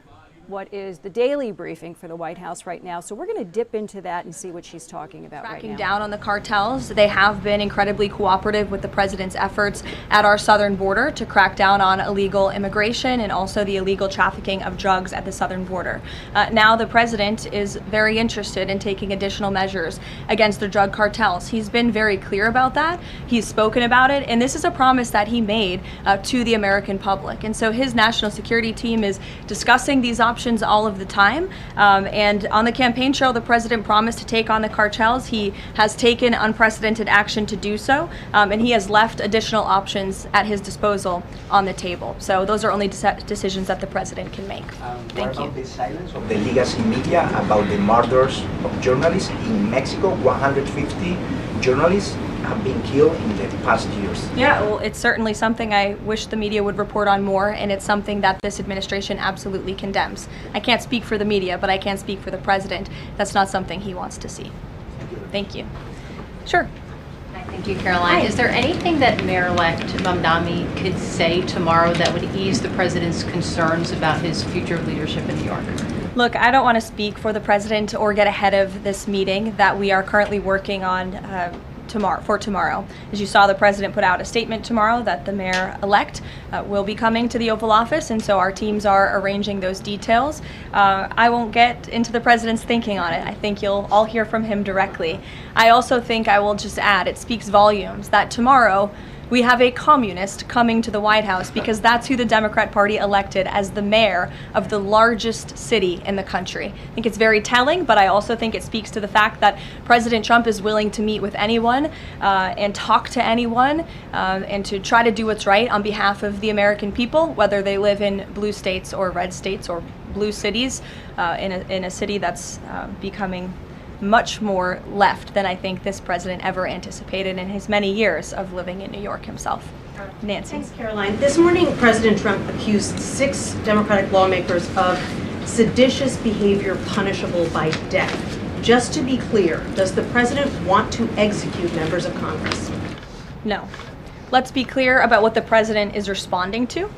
O: what is the daily briefing for the White House right now. So we're going to dip into that and see what she's talking about right now.
R: Cracking down on the cartels. They have been incredibly cooperative with the president's efforts at our southern border to crack down on illegal immigration and also the illegal trafficking of drugs at the southern border. Now the president is very interested in taking additional measures against the drug cartels. He's been very clear about that. He's spoken about it, and this is a promise that he made to the American public. And so his national security team is discussing these options all of the time. And on the campaign trail, the president promised to take on the cartels. He has taken unprecedented action to do so, and he has left additional options at his disposal on the table. So those are only decisions that the president can make. Thank you.
S: What about the silence of the legacy media about the murders of journalists in Mexico? 150 journalists have been killed in the past years.
R: Yeah, well, it's certainly something I wish the media would report on more, and it's something that this administration absolutely condemns. I can't speak for the media, but I can speak for the president. That's not something he wants to see. Thank you. Sure.
T: Thank you, Caroline. Is there anything that Mayor-elect Mamdani could say tomorrow that would ease the president's concerns about his future leadership in New York?
R: Look, I don't want to speak for the president or get ahead of this meeting that we are currently working on tomorrow. As you saw, the president put out a statement tomorrow that the mayor-elect will be coming to the Oval Office, and so our teams are arranging those details. I won't get into the president's thinking on it. I think you'll all hear from him directly. I also think I will just add, it speaks volumes that tomorrow we have a communist coming to the White House, because that's who the Democrat Party elected as the mayor of the largest city in the country. I think it's very telling, but I also think it speaks to the fact that President Trump is willing to meet with anyone and talk to anyone and to try to do what's right on behalf of the American people, whether they live in blue states or red states or blue cities, in a city that's becoming much more left than I think this president ever anticipated in his many years of living in New York himself. Nancy.
U: Thanks, Caroline. This morning, President Trump accused 6 Democratic lawmakers of seditious behavior punishable by death. Just to be clear, does the president want to execute members of Congress?
R: No. Let's be clear about what the president is responding to,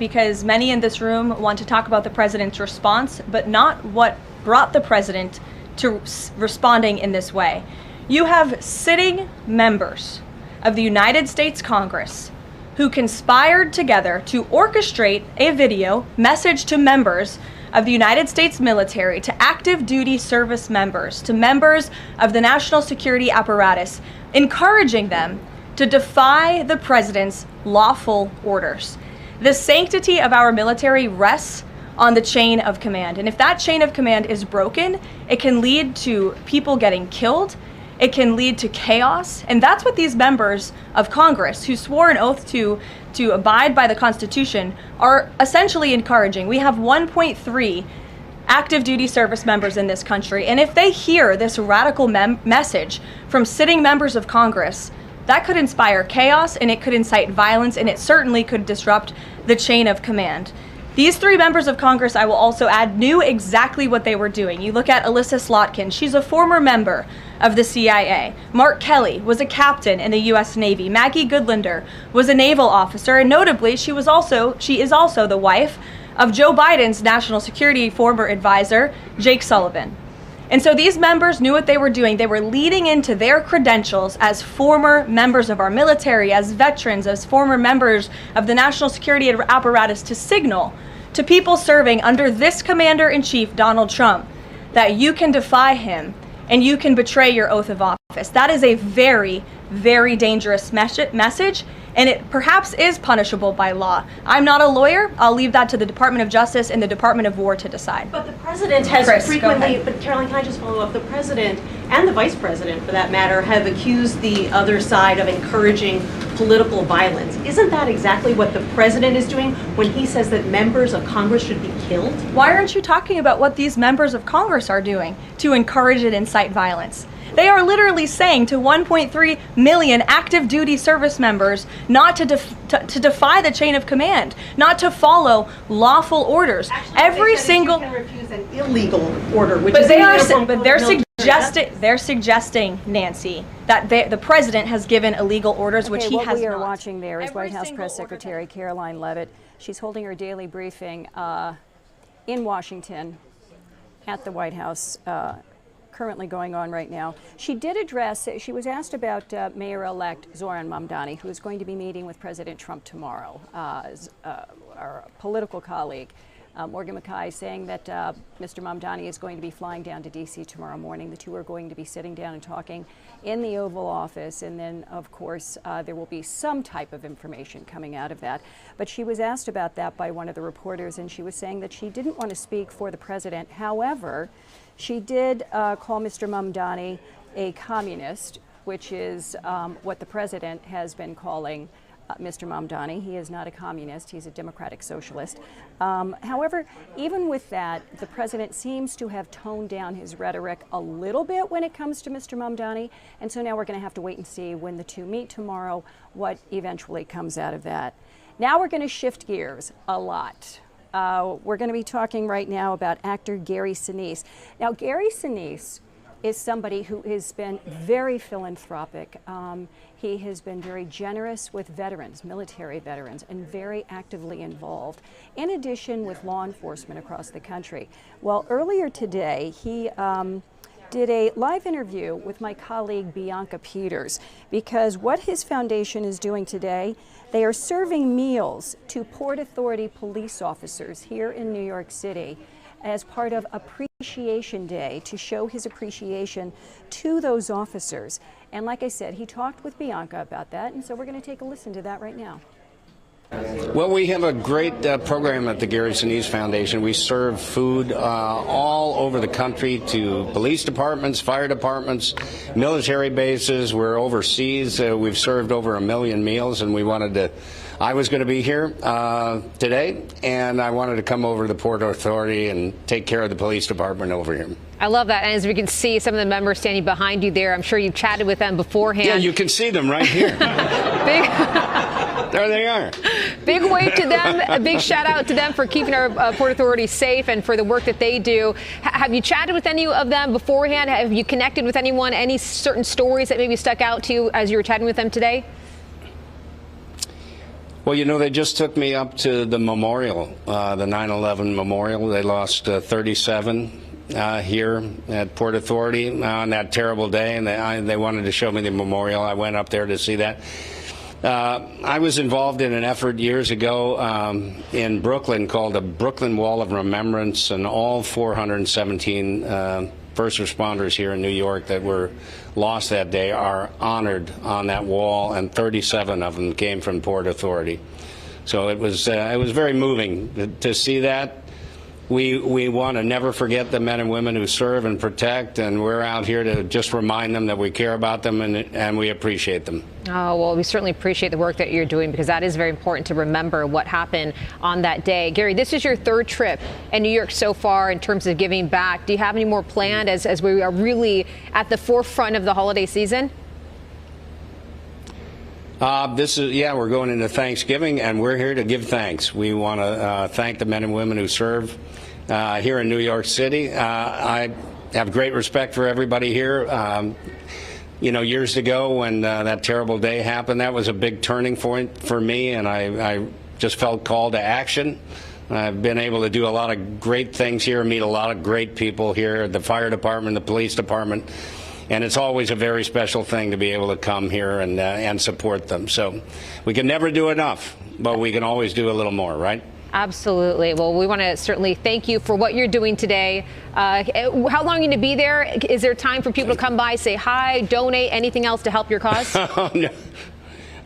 R: because many in this room want to talk about the president's response, but not what brought the president to responding in this way. You have sitting members of the United States Congress who conspired together to orchestrate a video message to members of the United States military, to active duty service members, to members of the national security apparatus, encouraging them to defy the president's lawful orders. The sanctity of our military rests on the chain of command. And if that chain of command is broken, it can lead to people getting killed. It can lead to chaos. And that's what these members of Congress who swore an oath to abide by the Constitution are essentially encouraging. We have 1.3 active duty service members in this country. And if they hear this radical message from sitting members of Congress, that could inspire chaos, and it could incite violence, and it certainly could disrupt the chain of command. These 3 members of Congress, I will also add, knew exactly what they were doing. You look at Alyssa Slotkin. She's a former member of the CIA. Mark Kelly was a captain in the U.S. Navy. Maggie Goodlander was a naval officer, and notably, she is also the wife of Joe Biden's national security former advisor, Jake Sullivan. And so these members knew what they were doing. They were leading into their credentials as former members of our military, as veterans, as former members of the national security apparatus to signal to people serving under this commander-in-chief, Donald Trump, that you can defy him and you can betray your oath of office. That is a very, very dangerous message, and it perhaps is punishable by law. I'm not a lawyer. I'll leave that to the Department of Justice and the Department of War to decide.
U: But the president has frequently, but Caroline, can I just follow up? The president and the vice president, for that matter, have accused the other side of encouraging political violence. Isn't that exactly what the president is doing when he says that members of Congress should be killed?
R: Why aren't you talking about what these members of Congress are doing to encourage and incite violence? They are literally saying to 1.3 million active duty service members not to defy the chain of command, not to follow lawful orders.
U: Actually,
R: every single
U: you can refuse an illegal order, which
R: but
U: is
R: they are
U: uniform
R: but they're
U: military
R: they're suggesting, Nancy, that the president has given illegal orders, which he
O: what
R: has
O: we are
R: not.
O: watching there is
R: Every
O: White House
R: single
O: Press Secretary Caroline Leavitt. She's holding her daily briefing in Washington at the White House, currently going on right now. She did address, she was asked about Mayor-elect Zohran Mamdani, who is going to be meeting with President Trump tomorrow, our political colleague. Morgan McKay saying that Mr. Mamdani is going to be flying down to D.C. tomorrow morning. The two are going to be sitting down and talking in the Oval Office, and then, of course, there will be some type of information coming out of that. But she was asked about that by one of the reporters, and she was saying that she didn't want to speak for the president. However, she did call Mr. Mamdani a communist, which is what the president has been calling Mr. Mamdani. He is not a communist. He's a democratic socialist. However, even with that, the president seems to have toned down his rhetoric a little bit when it comes to Mr. Mamdani. And so now we're going to have to wait and see when the two meet tomorrow what eventually comes out of that. Now we're going to shift gears a lot. We're going to be talking right now about actor Gary Sinise. Now, Gary Sinise is somebody who has been very philanthropic. He has been very generous with veterans, military veterans, and very actively involved, in addition with law enforcement across the country. Well, earlier today, he did a live interview with my colleague Bianca Peters, because what his foundation is doing today, they are serving meals to Port Authority police officers here in New York City as part of Appreciation Day, to show his appreciation to those officers. And like I said, he talked with Bianca about that, and so we're going to take a listen to that right now.
E: Well, we have a great program at the Gary Sinise Foundation. We serve food all over the country to police departments, fire departments, military bases. We're overseas. We've served over 1 million meals, and we wanted to. I was going to be here today, and I wanted to come over to the Port Authority and take care of the police department over here.
B: I love that. And as we can see, some of the members standing behind you there, I'm sure you've chatted with them beforehand.
E: Yeah, you can see them right here. There they are.
B: Big wave to them. A big shout out to them for keeping our Port Authority safe and for the work that they do. Have you chatted with any of them beforehand? Have you connected with anyone? Any certain stories that maybe stuck out to you as you were chatting with them today?
E: Well, you know, they just took me up to the memorial, the 9/11 memorial. They lost 37 here at Port Authority on that terrible day, and they wanted to show me the memorial. I went up there to see that. I was involved in an effort years ago in Brooklyn called the Brooklyn Wall of Remembrance, and all 417 first responders here in New York that were lost that day are honored on that wall, and 37 of them came from Port Authority. So it was very moving to see that. We want to never forget the men and women who serve and protect, and we're out here to just remind them that we care about them and we appreciate them.
B: Oh, well, we certainly appreciate the work that you're doing, because that is very important to remember what happened on that day. Gary, this is your third trip in New York so far in terms of giving back. Do you have any more planned as we are really at the forefront of the holiday season?
E: We're going into Thanksgiving, and we're here to give thanks. We want to thank the men and women who serve here in New York City. I have great respect for everybody here. You know, years ago when that terrible day happened, that was a big turning point for me, and I just felt called to action. I've been able to do a lot of great things here, meet a lot of great people here, the fire department, the police department. And it's always a very special thing to be able to come here and support them. So we can never do enough, but we can always do a little more, right?
B: Absolutely. Well, we want to certainly thank you for what you're doing today. How long are you going to be there? Is there time for people to come by, say hi, donate, anything else to help your cause?
E: Oh, no.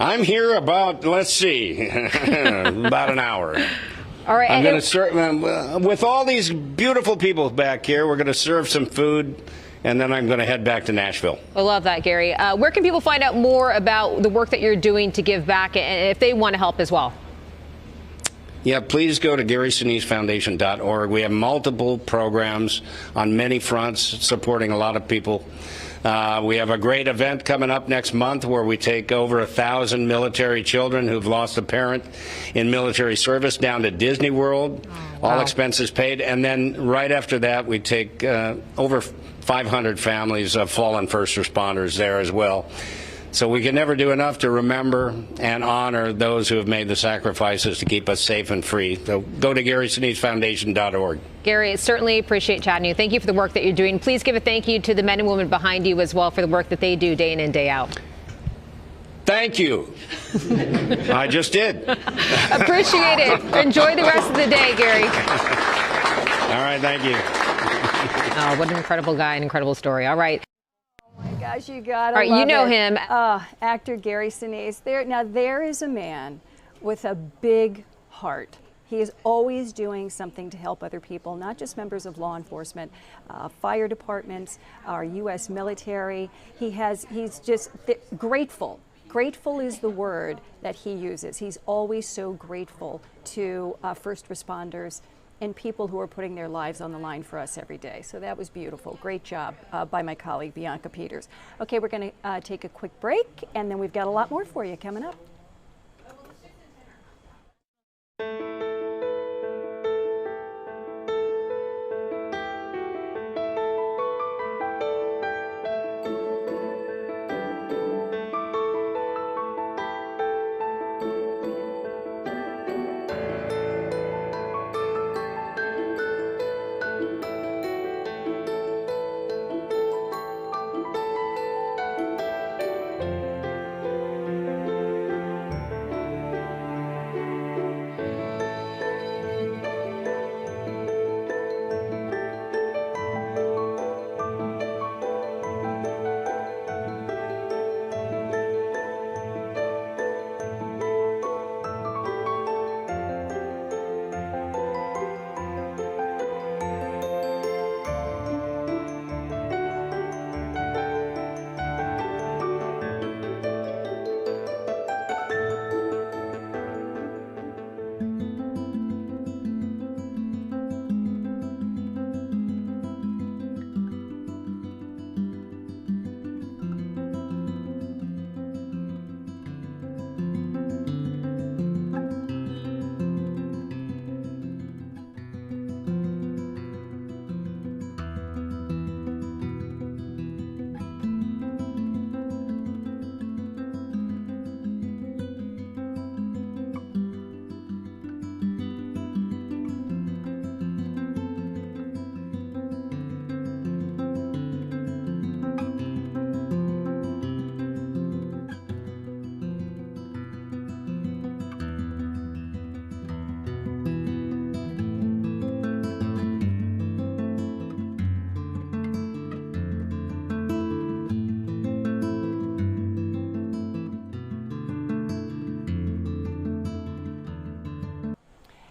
E: I'm here about, let's see, about an hour.
B: All right.
E: I'm going to serve, with all these beautiful people back here, we're going to serve some food. and then I'm going to head back to Nashville.
B: I love that, Gary. Where can people find out more about the work that you're doing to give back, and if they want to help as well?
E: Yeah, please go to GarySineseFoundation.org. We have multiple programs on many fronts supporting a lot of people. We have a great event coming up next month where we take over 1,000 military children who've lost a parent in military service down to Disney World, all expenses paid. And then right after that, we take over 500 families of fallen first responders there as well. So we can never do enough to remember and honor those who have made the sacrifices to keep us safe and free. So go to GarySineseFoundation.org.
B: Gary, certainly appreciate chatting you. Thank you for the work that you're doing. Please give a thank you to the men and women behind you as well for the work that they do day in and day out.
E: Thank you. I just did.
B: Appreciate it. Enjoy the rest of the day, Gary.
E: All right, thank you.
B: Oh, what an incredible guy, an incredible story. All right.
O: Gosh, you gotta
B: All right,
O: love
B: you know
O: it.
B: him.
O: Actor Gary Sinise. There is a man with a big heart. He is always doing something to help other people, not just members of law enforcement, fire departments, our U.S. military. He's just grateful. Grateful is the word that he uses. He's always so grateful to first responders and people who are putting their lives on the line for us every day. So that was beautiful. Great job by my colleague, Bianca Peters. Okay, we're going to take a quick break, and then we've got a lot more for you coming up.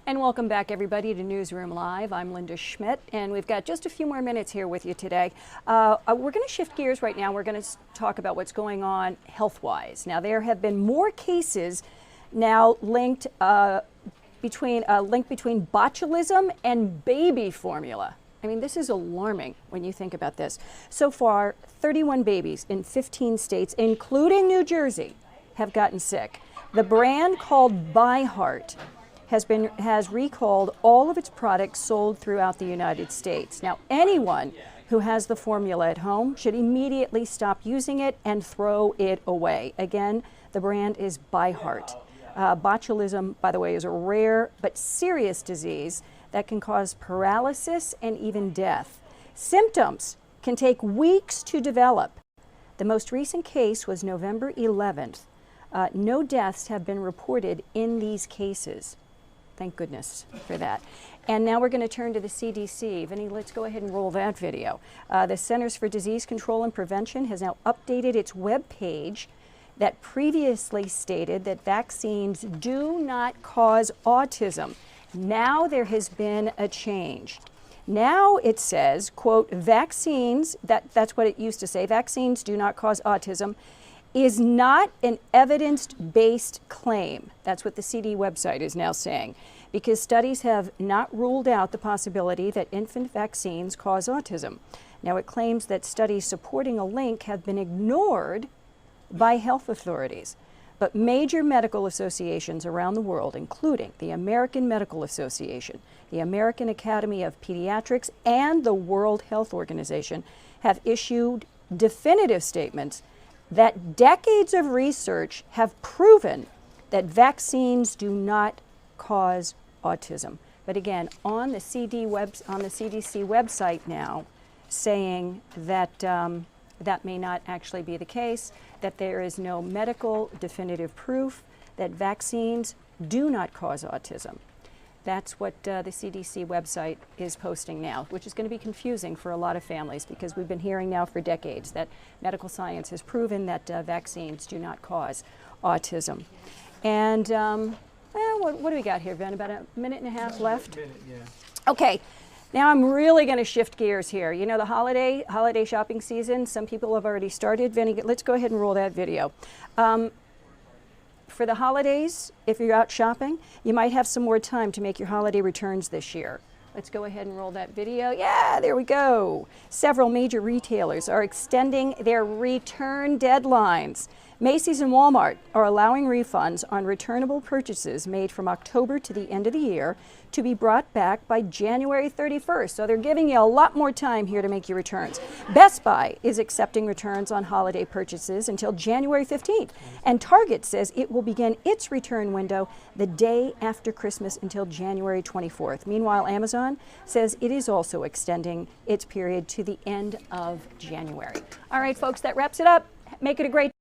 O: And welcome back, everybody, to Newsroom Live. I'm Linda Schmidt, and we've got just a few more minutes here with you today. We're going to shift gears right now. We're going to talk about what's going on health-wise. Now, there have been more cases now linked between botulism and baby formula. I mean, this is alarming when you think about this. So far, 31 babies in 15 states, including New Jersey, have gotten sick. The brand called ByHeart has recalled all of its products sold throughout the United States. Now, anyone who has the formula at home should immediately stop using it and throw it away. Again, the brand is ByHeart. Botulism, by the way, is a rare but serious disease that can cause paralysis and even death. Symptoms can take weeks to develop. The most recent case was November 11th. No deaths have been reported in these cases. Thank goodness for that. And now we're going to turn to the CDC. Vinny, let's go ahead and roll that video. The Centers for Disease Control and Prevention has now updated its webpage that previously stated that vaccines do not cause autism. Now there has been a change. Now it says, quote, vaccines, that's what it used to say, vaccines do not cause autism, is not an evidence-based claim. That's what the CD website is now saying, because studies have not ruled out the possibility that infant vaccines cause autism. Now it claims that studies supporting a link have been ignored by health authorities. But major medical associations around the world, including the American Medical Association, the American Academy of Pediatrics, and the World Health Organization, have issued definitive statements that decades of research have proven that vaccines do not cause autism. But again, on the CDC website now, saying that that may not actually be the case, that there is no medical definitive proof that vaccines do not cause autism. That's what the CDC website is posting now, which is going to be confusing for a lot of families, because we've been hearing now for decades that medical science has proven that vaccines do not cause autism. And well, what do we got here, Ben? About a minute and a half left? Okay. Now I'm really going to shift gears here. You know, the holiday shopping season, some people have already started. Vinny, let's go ahead and roll that video. For the holidays, if you're out shopping, you might have some more time to make your holiday returns this year. Let's go ahead and roll that video. Yeah, there we go. Several major retailers are extending their return deadlines. Macy's and Walmart are allowing refunds on returnable purchases made from October to the end of the year to be brought back by January 31st. So they're giving you a lot more time here to make your returns. Best Buy is accepting returns on holiday purchases until January 15th. And Target says it will begin its return window the day after Christmas until January 24th. Meanwhile, Amazon says it is also extending its period to the end of January. All right, folks, that wraps it up. Make it a great